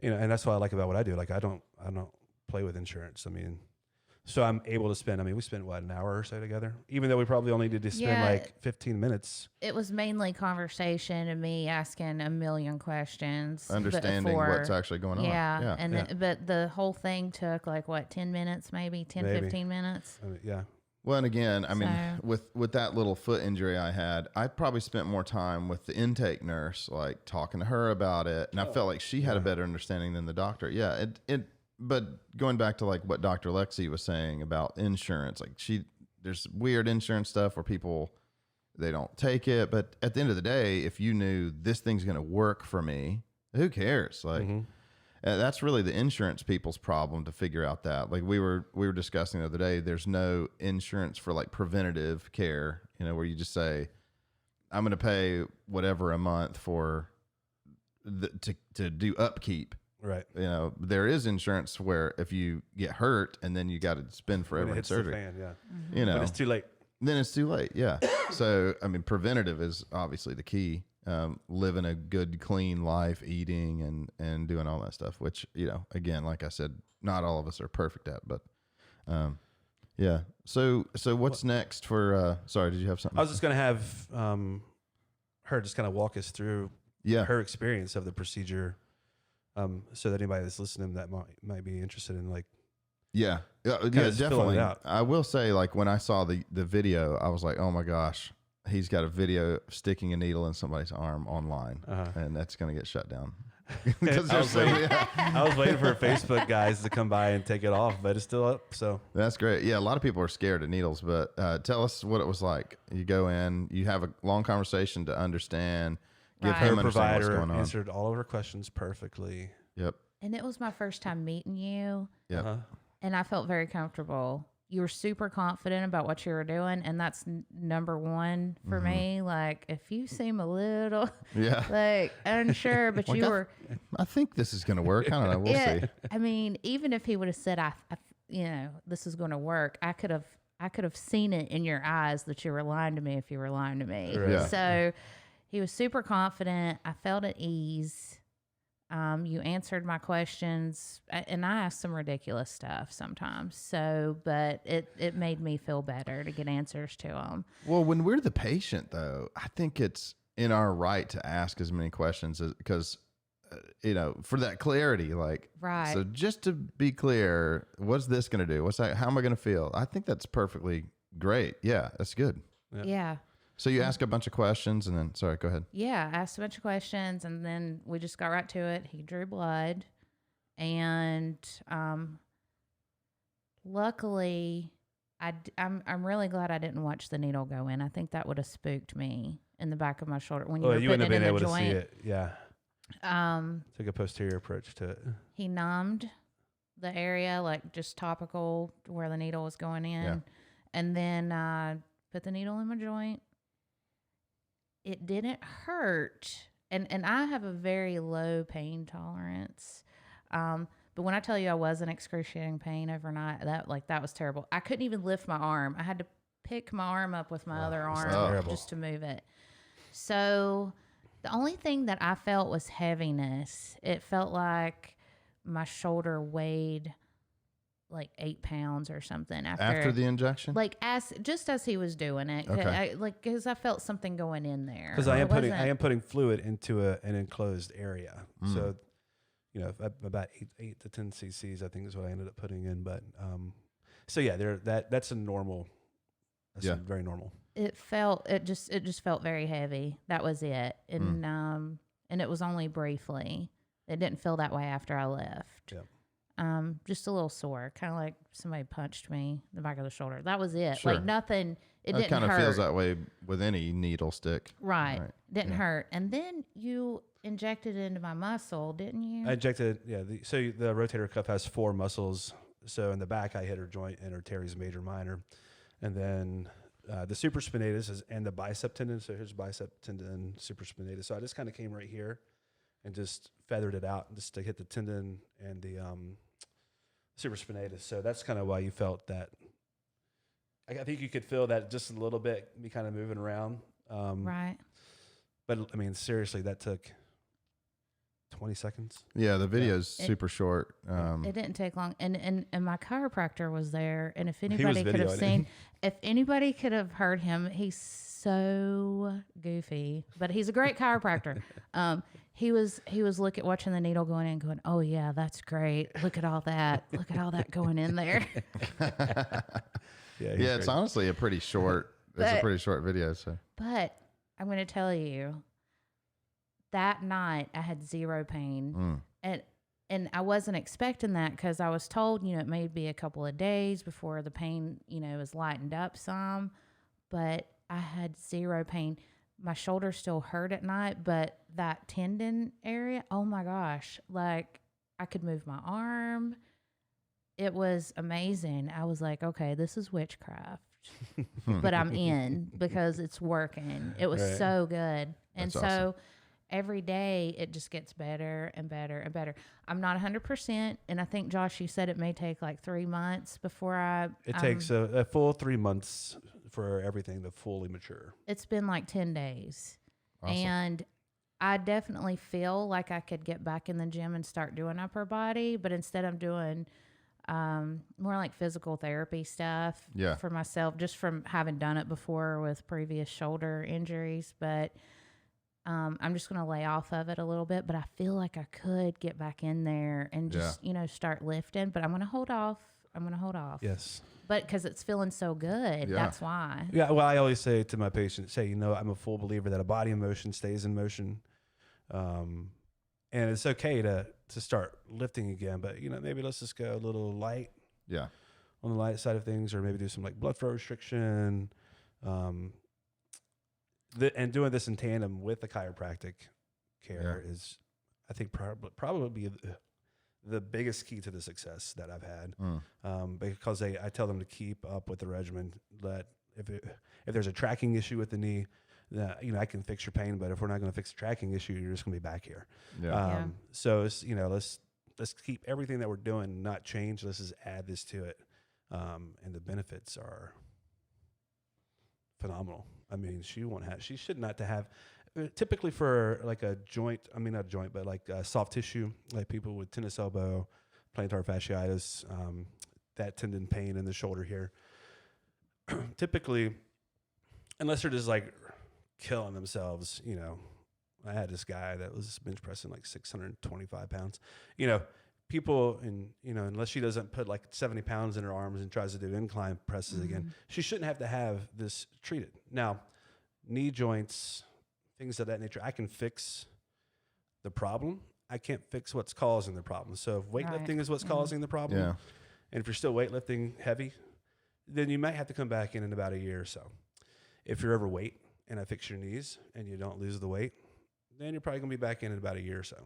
and that's what I like about what I do. Like, I don't play with insurance. I mean, so I'm able to spend, we spent an hour or so together, even though we probably only did to spend like 15 minutes. It was mainly conversation and me asking a million questions. Understanding what's actually going on. Yeah. But the whole thing took like 10 minutes, maybe 15 minutes. Yeah. Well, and again, with that little foot injury I had, I probably spent more time with the intake nurse, like talking to her about it. And I felt like she had a better understanding than the doctor. Yeah. But going back to like what Dr. Lexi was saying about insurance, like there's weird insurance stuff where people, they don't take it. But at the end of the day, if you knew this thing's going to work for me, who cares? Like, that's really the insurance people's problem to figure out that. Like we were discussing the other day, there's no insurance for like preventative care, where you just say, I'm going to pay whatever a month for to do upkeep. Right. There is insurance where if you get hurt and then you got to spend forever in surgery, but it's too late. Then it's too late. Yeah. So, preventative is obviously the key. Living a good, clean life, eating and doing all that stuff, which, again, like I said, not all of us are perfect at, but, yeah. So what's next for, sorry, did you have something? I was just going to have, her just kind of walk us through her experience of the procedure. So that anybody that's listening that might be interested in definitely. I will say, like when I saw the video, I was like, oh my gosh, he's got a video of sticking a needle in somebody's arm online, and that's going to get shut down. I was waiting for Facebook guys to come by and take it off, but it's still up. So that's great. Yeah, a lot of people are scared of needles, but tell us what it was like. You go in, you have a long conversation to understand. Give him understand what's going on. Answered all of her questions perfectly. Yep. And it was my first time meeting you. Yep. And I felt very comfortable. You were super confident about what you were doing, and that's number one for me. Like, if you seem a little like unsure, but you were, I think this is going to work. I don't know. We'll see. I mean, even if he would have said, this is going to work, I could have seen it in your eyes that you were lying to me if you were lying to me. Right. Yeah. So he was super confident. I felt at ease. You answered my questions, and I asked some ridiculous stuff sometimes. So, but it made me feel better to get answers to them. Well, when we're the patient, though, I think it's in our right to ask as many questions because, for that clarity, like, right. So just to be clear, what's this going to do? How am I going to feel? I think that's perfectly great. Yeah, that's good. Yeah. So you ask a bunch of questions and then, sorry, go ahead. Yeah, I asked a bunch of questions and then we just got right to it. He drew blood and luckily I'm really glad I didn't watch the needle go in. I think that would have spooked me in the back of my shoulder when you were you wouldn't putting have it been in the able joint. to see it. Yeah. Took a posterior approach to it. He numbed the area, like just topical where the needle was going in, and then put the needle in my joint. It didn't hurt, and I have a very low pain tolerance. But when I tell you I was in excruciating pain overnight, that was terrible. I couldn't even lift my arm. I had to pick my arm up with my other arm just to move it. So the only thing that I felt was heaviness. It felt like my shoulder weighed like 8 pounds or something after the injection, like as he was doing it. Okay. Because I felt something going in there. Because I am putting fluid into an enclosed area, so about 8 to 10 cc's I think is what I ended up putting in. But so yeah, that's a normal. That's very normal. It just felt very heavy. That was it, and it was only briefly. It didn't feel that way after I left. Yeah. Just a little sore, kind of like somebody punched me in the back of the shoulder. That was it. Sure. Like nothing. It didn't kind of hurt. feels that way with any needle stick. Right. Didn't hurt. And then you injected it into my muscle, didn't you? I injected. Yeah. So the rotator cuff has 4 muscles. So in the back, I hit her joint and her teres major minor, and then the supraspinatus and the bicep tendon. So here's bicep tendon, supraspinatus. So I just kind of came right here and just feathered it out just to hit the tendon and the supraspinatus. So that's kind of why you felt that. I think you could feel that just a little bit, me kind of moving around. Right. But I mean, seriously, that took 20 seconds. Yeah, the video's super short. It didn't take long, and my chiropractor was there. And if anybody could have seen, if anybody could have heard him, he's so goofy, but he's a great chiropractor. He was watching the needle going in, going, "Oh yeah, that's great. Look at all that. Look at all that going in there." Yeah, it's honestly a pretty short. It's a pretty short video. So, but I'm going to tell you, that night I had zero pain, and I wasn't expecting that because I was told, it may be a couple of days before the pain, is lightened up some, but I had zero pain. My shoulder still hurt at night, but that tendon area, oh my gosh, like I could move my arm. It was amazing. I was like, okay, this is witchcraft, but I'm in because it's working. It was so good. And That's awesome. Every day it just gets better and better and better. I'm not 100%. And I think, Josh, you said it may take like 3 months before It takes a full 3 months for everything to fully mature. It's been like 10 days. Awesome. And I definitely feel like I could get back in the gym and start doing upper body, but instead I'm doing more like physical therapy stuff for myself, just from having done it before with previous shoulder injuries. But I'm just going to lay off of it a little bit, but I feel like I could get back in there and just, start lifting, but I'm going to hold off. Yes. but because it's feeling so good, that's why. Yeah. Well, I always say to my patients, I'm a full believer that a body in motion stays in motion. And it's okay to start lifting again, but maybe let's just go a little light. Yeah. On the light side of things, or maybe do some like blood flow restriction. And doing this in tandem with the chiropractic care is, I think, probably the biggest key to the success that I've had. Because I tell them to keep up with the regimen. That if there's a tracking issue with the knee, that I can fix your pain, but if we're not going to fix the tracking issue, you're just going to be back here. So it's let's keep everything that we're doing not change. Let's just add this to it, and the benefits are phenomenal. I mean, she should not to have. Typically for like a joint, not a joint, but like soft tissue, like people with tennis elbow, plantar fasciitis, that tendon pain in the shoulder here. Typically, unless they're just like killing themselves, I had this guy that was bench pressing like 625 pounds, people, and unless she doesn't put like 70 pounds in her arms and tries to do incline presses again, she shouldn't have to have this treated. Now, knee joints, things of that nature, I can fix the problem. I can't fix what's causing the problem. So if weightlifting is what's causing the problem, and if you're still weightlifting heavy, then you might have to come back in about a year or so. If you're overweight and I fix your knees and you don't lose the weight, then you're probably going to be back in about a year or so.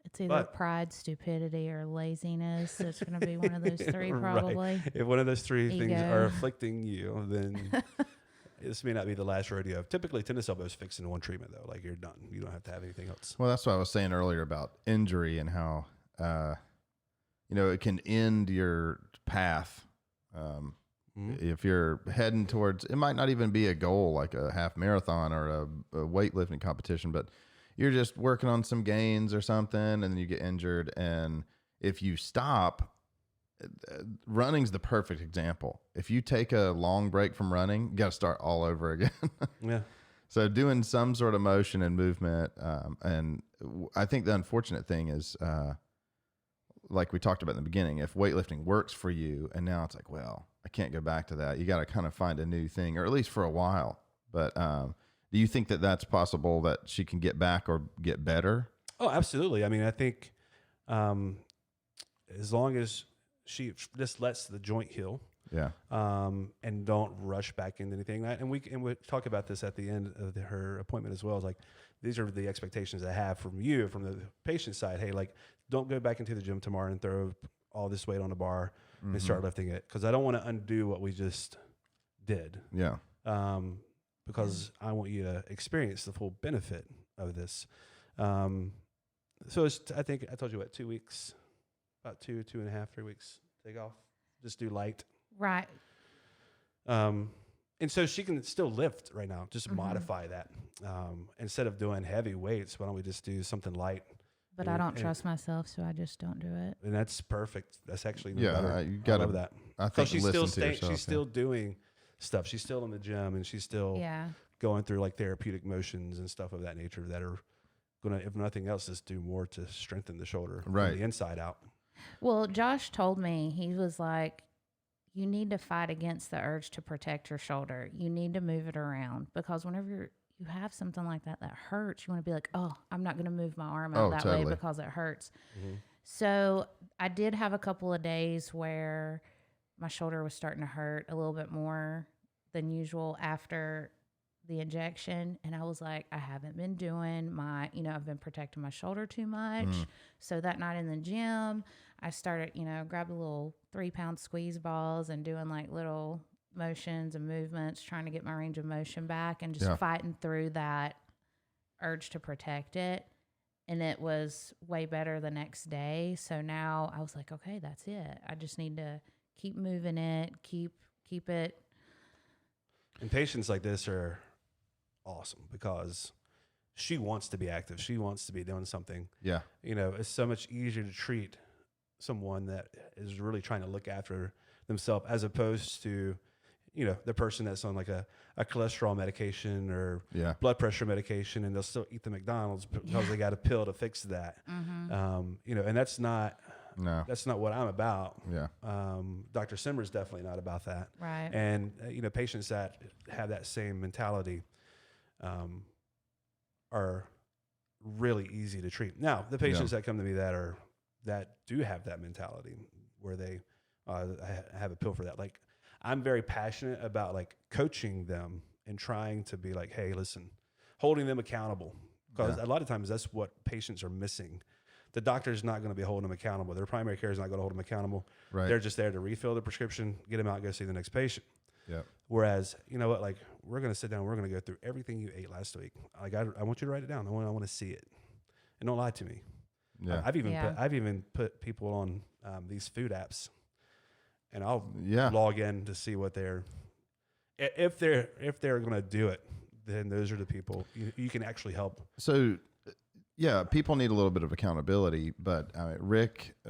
It's either pride, stupidity, or laziness. It's going to be one of those three, probably. Right. If one of those three things are afflicting you, then this may not be the last rodeo. Typically, tennis elbow is fixed in one treatment, though. Like, you're done. You don't have to have anything else. Well, that's what I was saying earlier about injury and how, it can end your path. If you're heading towards, it might not even be a goal like a half marathon or a weightlifting competition, but you're just working on some gains or something, and then you get injured. And if you stop, running's the perfect example. If you take a long break from running, you got to start all over again. Yeah. So doing some sort of motion and movement, and I think the unfortunate thing is, like we talked about in the beginning, if weightlifting works for you, and now it's like, well, I can't go back to that. You got to kind of find a new thing, or at least for a while. But do you think that that's possible, that she can get back or get better? Oh, absolutely. I mean, I think as long as she just lets the joint heal, and don't rush back into anything. And we talk about this at the end of her appointment as well. It's like, these are the expectations I have from you, from the patient side. Hey, like, don't go back into the gym tomorrow and throw all this weight on a bar and start lifting it, because I don't want to undo what we just did. Yeah. Because I want you to experience the full benefit of this. So I think I told you 2 weeks, about 2.5, 3 weeks, take off, just do light. Right. And so she can still lift right now, just modify that. Instead of doing heavy weights, why don't we just do something light? But I don't trust myself, so I just don't do it. And that's perfect. That's actually better. You got to love that. I think she's listen still to yourself, she's still doing stuff. She's still in the gym, and she's still going through like therapeutic motions and stuff of that nature that are going to, if nothing else, just do more to strengthen the shoulder from the inside out. Well, Josh told me, he was like, you need to fight against the urge to protect your shoulder. You need to move it around, because whenever you have something like that hurts, you want to be like, oh, I'm not going to move my arm out that way because it hurts. So I did have a couple of days where my shoulder was starting to hurt a little bit more than usual after the injection. And I was like, I haven't been doing I've been protecting my shoulder too much. So that night in the gym, I started, grabbed a little 3-pound squeeze balls and doing like little motions and movements, trying to get my range of motion back, and just fighting through that urge to protect it. And it was way better the next day. So now I was like, okay, that's it. I just need to keep moving it, keep it. And patients like this are awesome, because she wants to be active. She wants to be doing something. Yeah. It's so much easier to treat someone that is really trying to look after themselves, as opposed to, the person that's on like a cholesterol medication or blood pressure medication, and they'll still eat the McDonald's because they got a pill to fix that. And that's not No. That's not what I'm about. Yeah. Dr. Simmer's definitely not about that. Right. And patients that have that same mentality are really easy to treat. Now, the patients that come to me that do have that mentality where they I have a pill for that. Like, I'm very passionate about like coaching them and trying to be like, hey, listen, holding them accountable, because a lot of times that's what patients are missing. The doctor's not going to be holding them accountable. Their primary care is not going to hold them accountable. Right. They're just there to refill the prescription, get them out, go see the next patient. Yeah. Whereas, you know what, like, we're going to sit down, we're going to go through everything you ate last week. Like, I want you to write it down. I want to see it, and don't lie to me. Yeah. I've even put people on these food apps, and I'll log in to see what if they're going to do it. Then those are the people you can actually help. So, yeah, people need a little bit of accountability, but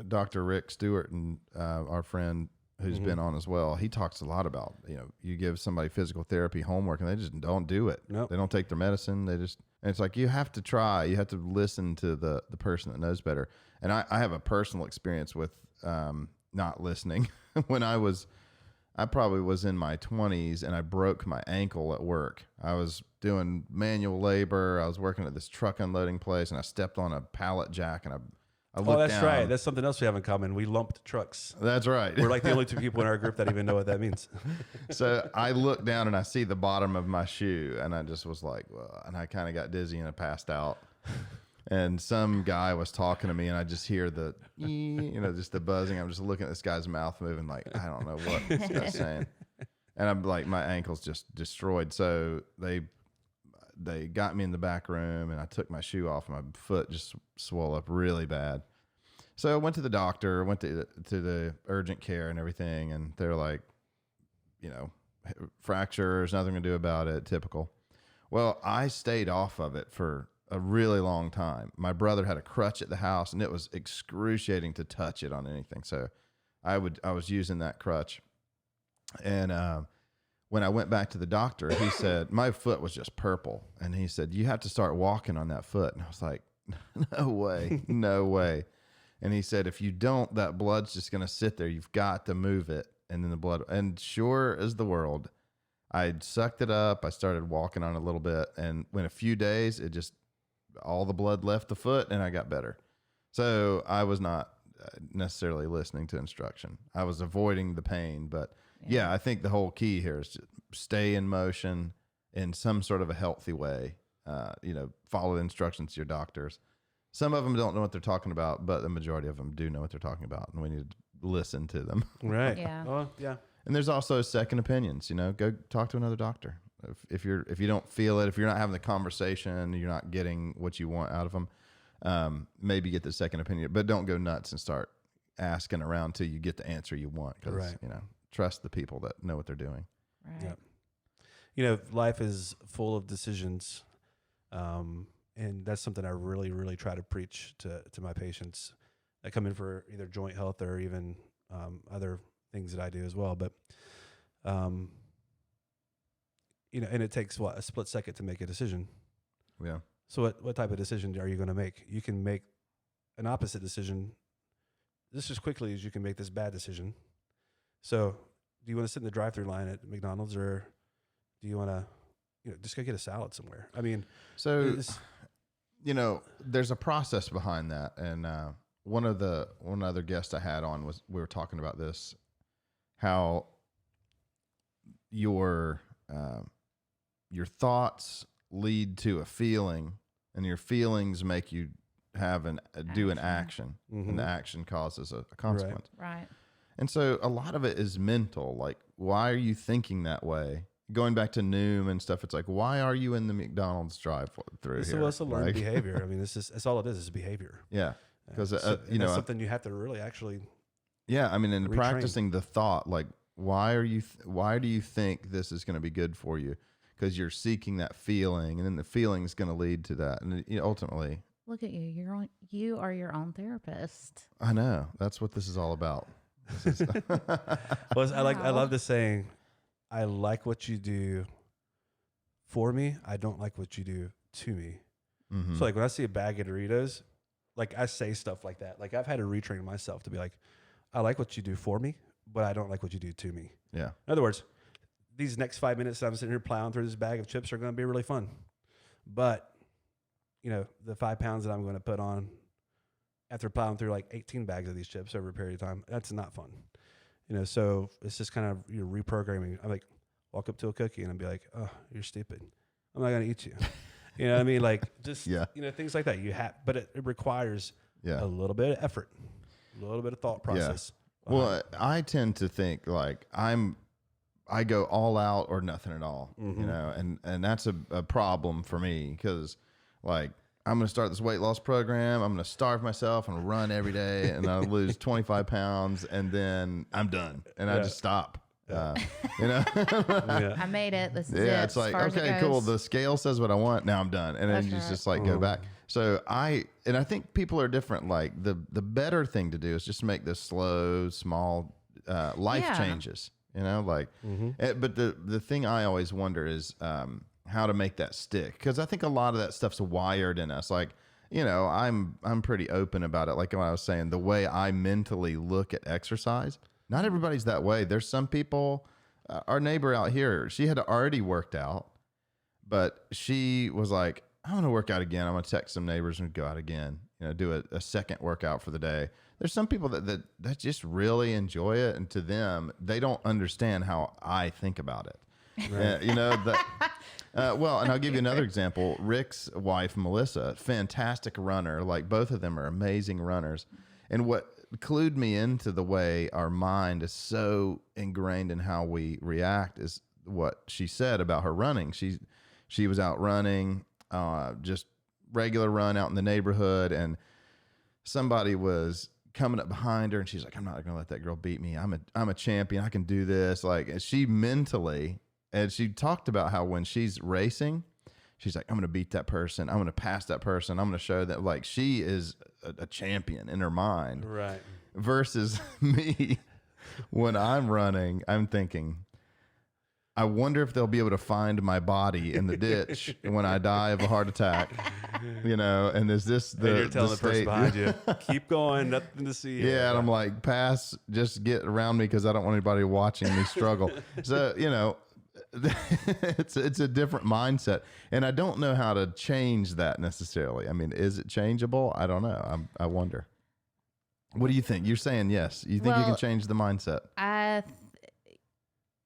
Dr. Rick Stewart, and our friend who's been on as well, he talks a lot about, you give somebody physical therapy homework and they just don't do it. Nope. They don't take their medicine. And it's like, you have to try. You have to listen to the person that knows better. And I have a personal experience with not listening. When I probably was in my 20s and I broke my ankle at work. I was doing manual labor. I was working at this truck unloading place, and I stepped on a pallet jack, and I looked down. That's right. That's something else we have in common. We lumped trucks. That's right. We're like the only two people in our group that even know what that means. So I looked down and I see the bottom of my shoe, and I just was like, well, and I kind of got dizzy and I passed out. And some guy was talking to me, and I just hear the, just the buzzing. I'm just looking at this guy's mouth moving, like, I don't know what this guy's saying. And I'm like, my ankle's just destroyed. So they got me in the back room, and I took my shoe off. My foot just swelled up really bad. So I went to the doctor, went to the urgent care and everything, and they're like, fractures, nothing to do about it, typical. Well, I stayed off of it for a really long time. My brother had a crutch at the house, and it was excruciating to touch it on anything. So I was using that crutch. And when I went back to the doctor, he said, my foot was just purple. And he said, you have to start walking on that foot. And I was like, no way, no way. And he said, if you don't, that blood's just going to sit there. You've got to move it. And then the blood, and sure as the world, I sucked it up. I started walking on it a little bit. And in a few days, all the blood left the foot, and I got better. So I was not necessarily listening to instruction. I was avoiding the pain. But yeah, I think the whole key here is to stay in motion in some sort of a healthy way. Follow the instructions to your doctors. Some of them don't know what they're talking about, but the majority of them do know what they're talking about, and we need to listen to them. Right. Yeah. Well, yeah. And there's also second opinions. Go talk to another doctor. If you don't feel it, if you're not having the conversation, you're not getting what you want out of them, maybe get the second opinion. But don't go nuts and start asking around till you get the answer you want. Because trust the people that know what they're doing. Right. Yep. Life is full of decisions, and that's something I really, really try to preach to my patients that come in for either joint health or even other things that I do as well. But and it takes a split second to make a decision. Yeah. So what type of decision are you going to make? You can make an opposite decision just as quickly as you can make this bad decision. So do you want to sit in the drive-thru line at McDonald's, or do you want to, just go get a salad somewhere? I mean, so, there's a process behind that. And one other guest I had on we were talking about this, how your thoughts lead to a feeling, and your feelings make you do an action, and the action causes a consequence. Right. And so a lot of it is mental. Like, why are you thinking that way? Going back to Noom and stuff, it's like, why are you in the McDonald's drive-through here? It's a learned behavior. I mean, it's all it is behavior. Yeah. Because, that's something you have to really actually and practicing the thought, like, why do you think this is going to be good for you? Because you're seeking that feeling, and then the feeling is going to lead to that. And ultimately, look at you. You are your own therapist. I know. That's what this is all about. Well, I love the saying, I like what you do for me. I don't like what you do to me. Mm-hmm. So like when I see a bag of Doritos, like I say stuff like that. Like I've had to retrain myself to be like, I like what you do for me, but I don't like what you do to me. Yeah. In other words, these next 5 minutes that I'm sitting here plowing through this bag of chips are going to be really fun. But, you know, the 5 pounds that I'm going to put on after plowing through like 18 bags of these chips over a period of time, that's not fun. You know, so it's just kind of reprogramming. I'm like, walk up to a cookie and I'd be like, oh, you're stupid. I'm not going to eat you. You know what I mean? Like just, you know, things like that. You have, but it requires a little bit of effort, a little bit of thought process. Yeah. Well, I tend to think like I go all out or nothing at all, you know, and that's a problem for me because like I'm going to start this weight loss program. I'm going to starve myself and run every day and I'll lose 25 pounds and then I'm done and I just stop. You know, I made it. This is it. It's like, okay, cool. The scale says what I want. Now I'm done. And then you just like go back. So I think people are different. Like the better thing to do is just make this slow, small life changes, you know, like, but the thing I always wonder is how to make that stick. Cause I think a lot of that stuff's wired in us. Like, you know, I'm pretty open about it. Like what I was saying, the way I mentally look at exercise, not everybody's that way. There's some people, our neighbor out here, she had already worked out, but she was like, I'm going to work out again. I'm going to text some neighbors and go out again, you know, do a second workout for the day. There's some people that just really enjoy it. And to them, they don't understand how I think about it. Right. You know, well, and I'll give you another example. Rick's wife, Melissa, fantastic runner. Like both of them are amazing runners. And what clued me into the way our mind is so ingrained in how we react is what she said about her running. She was out running, just regular run out in the neighborhood, and somebody was coming up behind her, and she's like, "I'm not going to let that girl beat me. I'm a champion. I can do this." Like, and she mentally, and she talked about how when she's racing, she's like, I'm going to beat that person. I'm going to pass that person. I'm going to show that like she is a champion in her mind. Right. Versus me, when I'm running, I'm thinking, I wonder if they'll be able to find my body in the ditch when I die of a heart attack, you know, and is this the, and you're telling the person behind you, keep going, nothing to see. Yeah. And I'm like, pass, just get around me. Cause I don't want anybody watching me struggle. So, you know, it's a different mindset, and I don't know how to change that necessarily. I mean, is it changeable? I don't know. I wonder. What do you think? You're saying yes. You think you can change the mindset?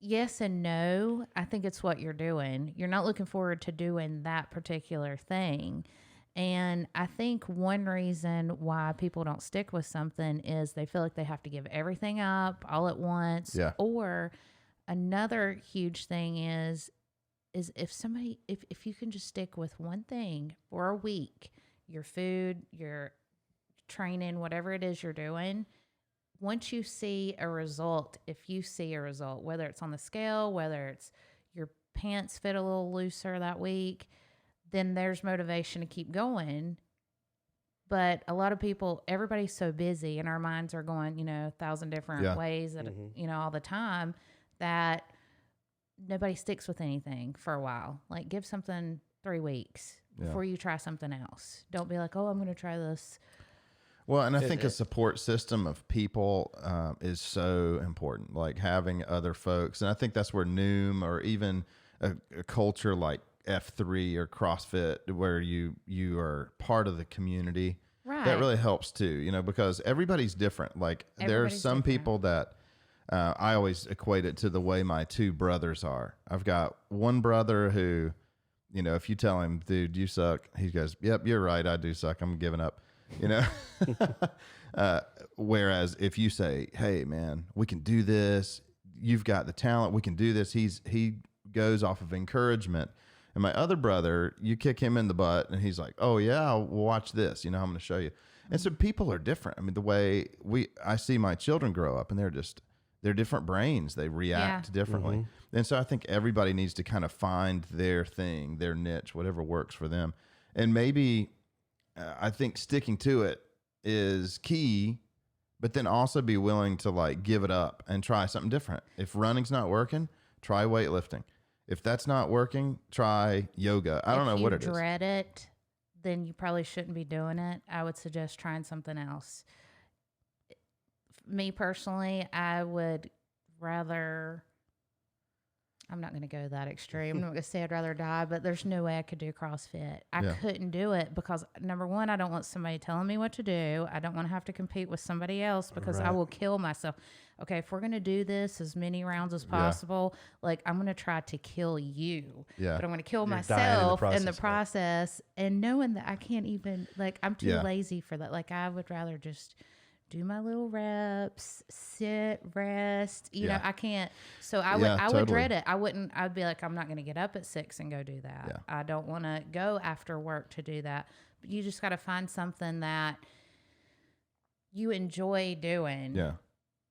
Yes and no. I think it's what you're doing. You're not looking forward to doing that particular thing. And I think one reason why people don't stick with something is they feel like they have to give everything up all at once. Yeah. Or another huge thing is if you can just stick with one thing for a week, your food, your training, whatever it is you're doing, once you see a result, if you see a result, whether it's on the scale, whether it's your pants fit a little looser that week, then there's motivation to keep going. But a lot of people, everybody's so busy and our minds are going, you know, 1,000 different ways at, you know, all the time, that nobody sticks with anything for a while. Like, give something 3 weeks before you try something else. Don't be like, oh, I'm going to try this. Well, and I think a support system of people is so important, like having other folks. And I think that's where Noom, or even a culture like F3 or CrossFit, where you are part of the community, that really helps too, you know, because everybody's different. Like there are some people that I always equate it to the way my 2 brothers are. I've got one brother who, you know, if you tell him, dude, you suck, he goes, yep, you're right, I do suck, I'm giving up, you know. Whereas if you say, hey man, we can do this, you've got the talent, we can do this, he goes off of encouragement. And my other brother, you kick him in the butt and he's like, oh yeah, watch this, you know, I'm going to show you. And so people are different. I mean, the way I see my children grow up, and they're different brains. They react differently. And so I think everybody needs to kind of find their thing, their niche, whatever works for them. And maybe I think sticking to it is key, but then also be willing to like give it up and try something different. If running's not working, try weightlifting. If that's not working, try yoga. I don't know what it is. If you dread it, then you probably shouldn't be doing it. I would suggest trying something else. Me personally, I would rather, I'm not going to go that extreme. I'm not going to say I'd rather die, but there's no way I could do CrossFit. I couldn't do it because, number one, I don't want somebody telling me what to do. I don't want to have to compete with somebody else because I will kill myself. Okay, if we're going to do this as many rounds as possible, like I'm going to try to kill you, but I'm going to kill myself in the process. And knowing that I can't even, like, I'm too lazy for that. Like, I would rather just do my little reps, sit, rest. You know, I can't. So I would dread it. I'd be like, I'm not going to get up at 6 and go do that. Yeah. I don't want to go after work to do that. But you just got to find something that you enjoy doing. Yeah.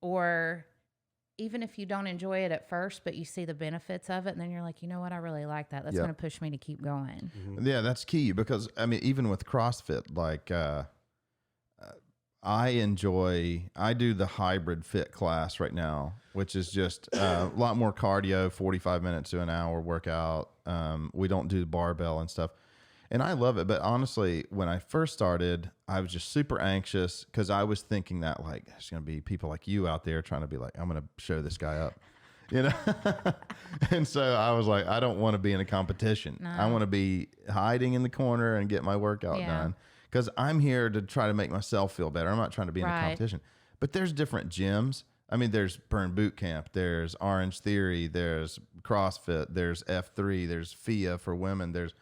Or even if you don't enjoy it at first, but you see the benefits of it, and then you're like, you know what, I really like that. That's going to push me to keep going. Mm-hmm. Yeah, that's key because, I mean, even with CrossFit, like I do the hybrid fit class right now, which is just a lot more cardio, 45 minutes to an hour workout. We don't do barbell and stuff. And I love it. But honestly, when I first started, I was just super anxious because I was thinking that, like, there's going to be people like you out there trying to be like, I'm going to show this guy up, you know? And so I was like, I don't want to be in a competition. No. I want to be hiding in the corner and get my workout done because I'm here to try to make myself feel better. I'm not trying to be in a competition. But there's different gyms. I mean, there's Burn Boot Camp, there's Orange Theory, there's CrossFit, there's F3, there's FIA for women, there's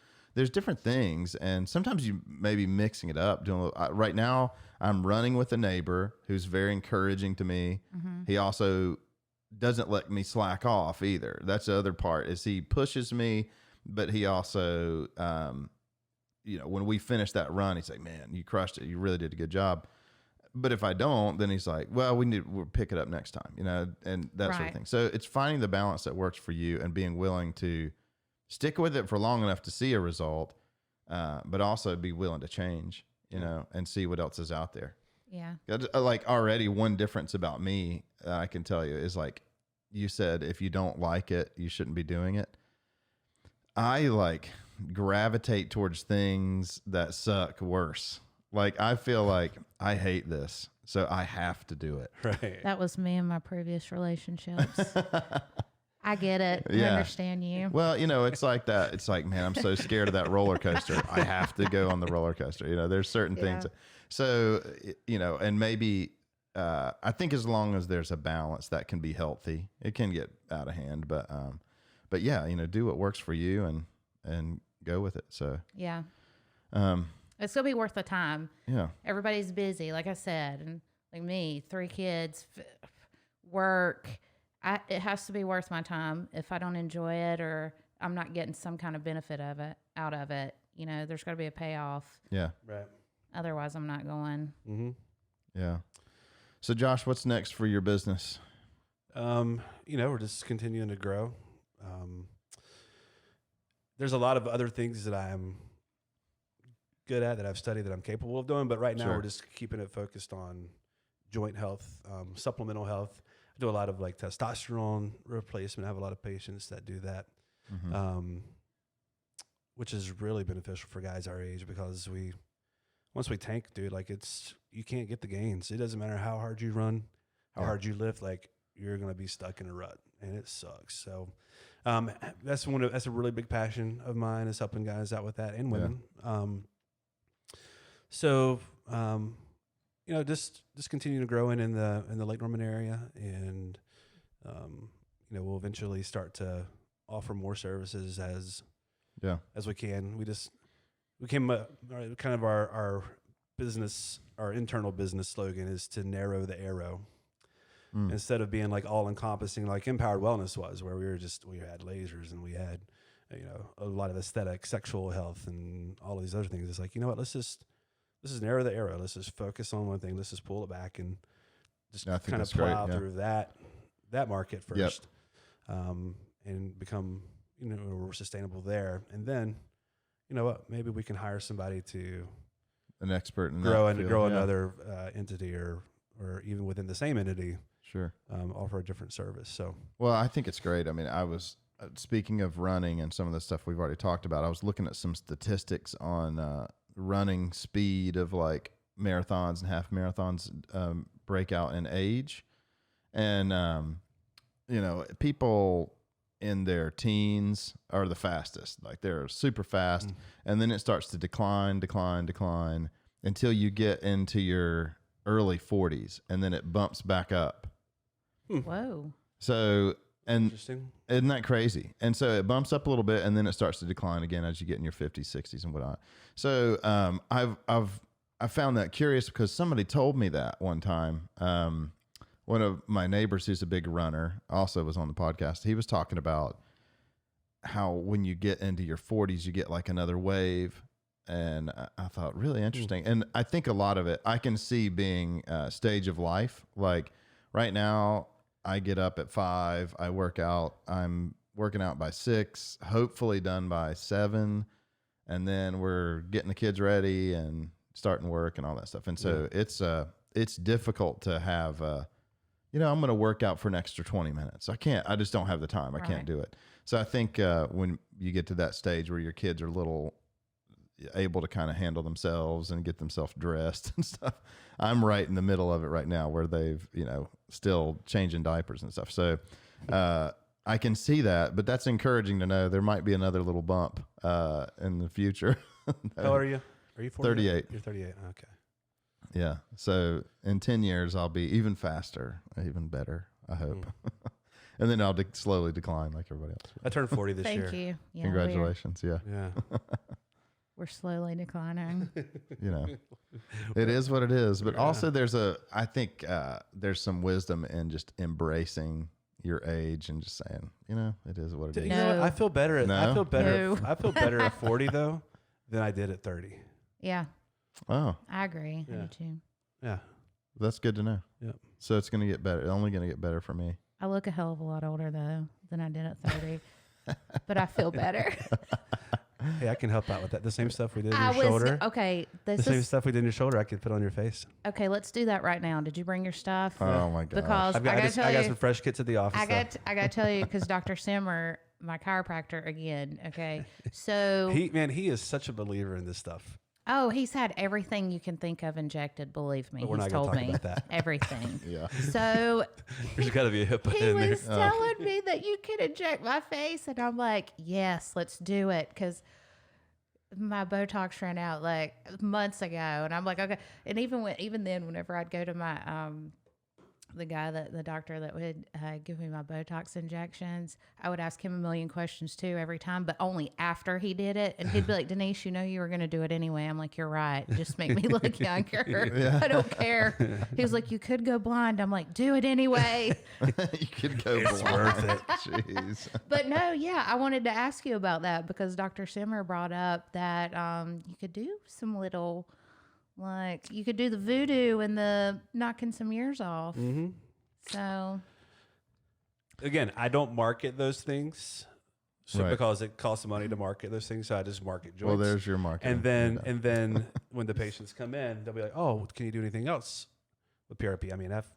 different things, and sometimes you may be mixing it up. Right now, I'm running with a neighbor who's very encouraging to me. Mm-hmm. He also doesn't let me slack off either. That's the other part, is he pushes me, but he also, when we finish that run, he's like, man, you crushed it. You really did a good job. But if I don't, then he's like, well, we'll pick it up next time, and that sort of thing. So it's finding the balance that works for you and being willing to stick with it for long enough to see a result, but also be willing to change, and see what else is out there. Yeah. Like already one difference about me, I can tell you is like you said, if you don't like it, you shouldn't be doing it. I like gravitate towards things that suck worse. Like I feel like I hate this, so I have to do it. Right. That was me in my previous relationships. I get it. I understand you. Well, it's like that. It's like, man, I'm so scared of that roller coaster. I have to go on the roller coaster. There's certain things. So, and maybe I think as long as there's a balance, that can be healthy. It can get out of hand, but yeah, do what works for you and go with it. So yeah, it's gonna be worth the time. Yeah, everybody's busy, like I said, and like me, 3 kids, work. It has to be worth my time. If I don't enjoy it or I'm not getting some kind of benefit out of it, there's got to be a payoff. Yeah. Right. Otherwise, I'm not going. Mm-hmm. Yeah. So, Josh, what's next for your business? We're just continuing to grow. There's a lot of other things that I'm good at, that I've studied, that I'm capable of doing. But right now, we're just keeping it focused on joint health, supplemental health. Do a lot of like testosterone replacement. I have a lot of patients that do that, which is really beneficial for guys our age because once we tank, dude, like you can't get the gains. It doesn't matter how hard you run, how hard you lift, like you're going to be stuck in a rut and it sucks. So, that's a really big passion of mine, is helping guys out with that and women. Just continue to grow in the Lake Norman area, and we'll eventually start to offer more services as we can. We came kind of our business, our internal business slogan is to narrow the arrow. Instead of being like all encompassing like Empowered Wellness was, where we had lasers and we had a lot of aesthetic, sexual health, and all of these other things. It's like, you know what, let's just narrow the arrow. Let's just focus on one thing. Let's just pull it back and just kind of plow through that market first, and become more sustainable there. And then, maybe we can hire somebody to an expert in grow another entity, or even within the same entity. Sure. Offer a different service. So, well, I think it's great. I mean, I was speaking of running and some of the stuff we've already talked about. I was looking at some statistics on running speed of like marathons and half marathons break out in age. And, you know, people in their teens are the fastest. Like they're super fast. And then it starts to decline until you get into your early 40s. And then it bumps back up. Whoa. So, and Interesting. isn't that crazy? And so it bumps up a little bit and then it starts to decline again as you get in your 50s, 60s and whatnot. So, I found that curious because somebody told me that one time. One of my neighbors who's a big runner also was on the podcast. He was talking about how when you get into your 40s, you get like another wave. And I thought really interesting. And I think a lot of it I can see being a stage of life. Like right now, I get up at 5, I work out. I'm working out by 6, hopefully done by 7. And then we're getting the kids ready and starting work and all that stuff. And so it's difficult to have, you know, I'm going to work out for an extra 20 minutes. I just don't have the time. I can't do it. So I think when you get to that stage where your kids are little able to kind of handle themselves and get themselves dressed and stuff, I'm right in the middle of it right now where they've, you know, still changing diapers and stuff. So I can see that, but that's encouraging to know there might be another little bump in the future. How old are you? Are you 40? 38. You're 38. Okay. Yeah. So in 10 years, I'll be even faster, even better, I hope. And then I'll slowly decline like everybody else. I turned 40 this year. Thank you. Yeah, Congratulations. Yeah. We're slowly declining. You know, it is what it is. But also I think there's some wisdom in just embracing your age and just saying, you know, it is what it is. You know what? I feel better. I feel better. No. I feel better at 40 though than I did at 30. Yeah. Oh, I agree. I Yeah. do too. Yeah. that's good to know. Yep. So it's going to get better. It's only going to get better for me. I look a hell of a lot older though than I did at 30, but I feel better. Hey, I can help out with that. The same stuff we did in your shoulder. Okay. The same stuff we did in your shoulder, I could put on your face. Okay, let's do that right now. Did you bring your stuff? Oh my God. Because I got some fresh kits at the office. I got to tell you, because Dr. Simmer, my chiropractor again. Okay, so he is such a believer in this stuff. oh, he's had everything you can think of injected. Believe me, But we're he's not gonna told talk me about that. everything. Yeah. So There's got to be a HIPAA he in there. was telling me that you can inject my face, and I'm like, yes, let's do it, because my Botox ran out like months ago, and I'm like, okay. And even then, whenever I'd go to my the doctor that would give me my Botox injections, I would ask him a million questions too every time, but only after he did it. And he'd be like, Denise, you know you were going to do it anyway. I'm like, you're right. Just make me look younger. I don't care. He was like, you could go blind. I'm like, do it anyway. You could go It's blind. worth it. Jeez. But no, yeah, I wanted to ask you about that because Dr. Simmer brought up that you could do some little, like, you could do the voodoo and the knocking some years off. Mm-hmm. So, Again, I don't market those things Right. because it costs money to market those things. So I just market joints. Well, there's your marketing. And then when the patients come in, they'll be like, "Oh, can you do anything else with PRP?" I mean, I've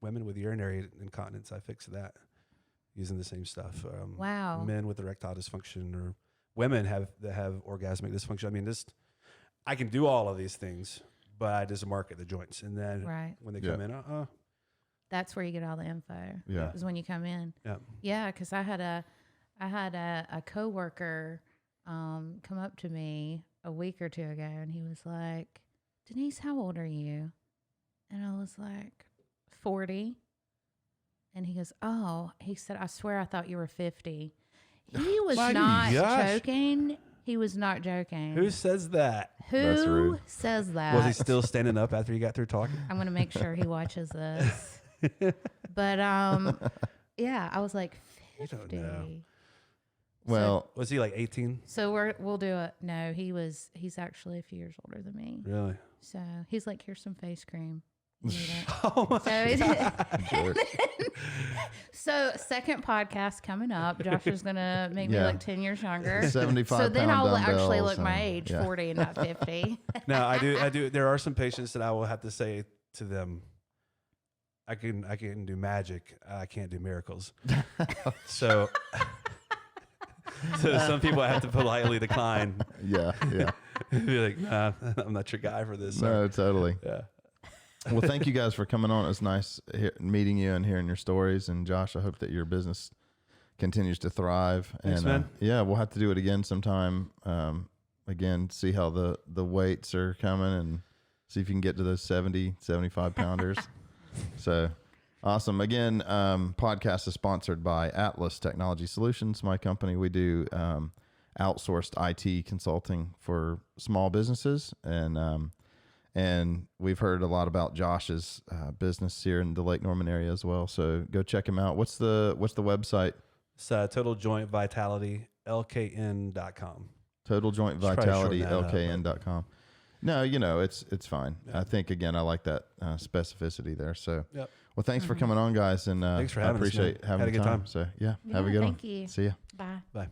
women with urinary incontinence. I fix that using the same stuff. wow. Men with erectile dysfunction or women that have orgasmic dysfunction. I mean, I can do all of these things, but I just market the joints. And then Right. when they come in, That's where you get all the info. Yeah. Is when you come in. yeah. Yeah, because I had a coworker come up to me a week or two ago, and he was like, Denise, how old are you? And I was like, 40. And he goes, oh, he said, I swear I thought you were 50. He was My not gosh. joking. He was not joking. Who says that? That's Who rude. says that? Was he still standing up after you got through talking? I'm going to make sure he watches this. But yeah, I was like, You 50. don't know. Well, Was he like 18? So we'll do it. No, he's actually a few years older than me. Really? So he's like, here's some face cream. You need it. Oh my So, so second podcast coming up. Josh is gonna make me Yeah. look 10 years younger. 75 So then I'll actually dumbbells look my and- age, yeah. 40 and not 50. No, I do. There are some patients that I will have to say to them, I can do magic. I can't do miracles. So some people I have to politely decline. yeah. Be like, nah, I'm not your guy for this. No, totally. Yeah. Well, thank you guys for coming on. It was nice meeting you and hearing your stories. And Josh, I hope that your business continues to thrive. Thanks, and man. yeah, we'll have to do it again sometime. Again, see how the weights are coming and see if you can get to those 70, 75 pounders. So awesome. Again, podcast is sponsored by Atlas Technology Solutions, my company. We do outsourced IT consulting for small businesses, and we've heard a lot about Josh's business here in the Lake Norman area as well. So go check him out. What's the website? It's Total Joint Vitality, LKN.com. Total Joint Vitality, LKN.com. No, it's fine. Yeah. I think, again, I like that specificity there. So, yep. Well, thanks for coming on, guys. And thanks for having us. I appreciate having Had a good time. So, yeah, have a good one. Thank you. See ya. Bye. Bye.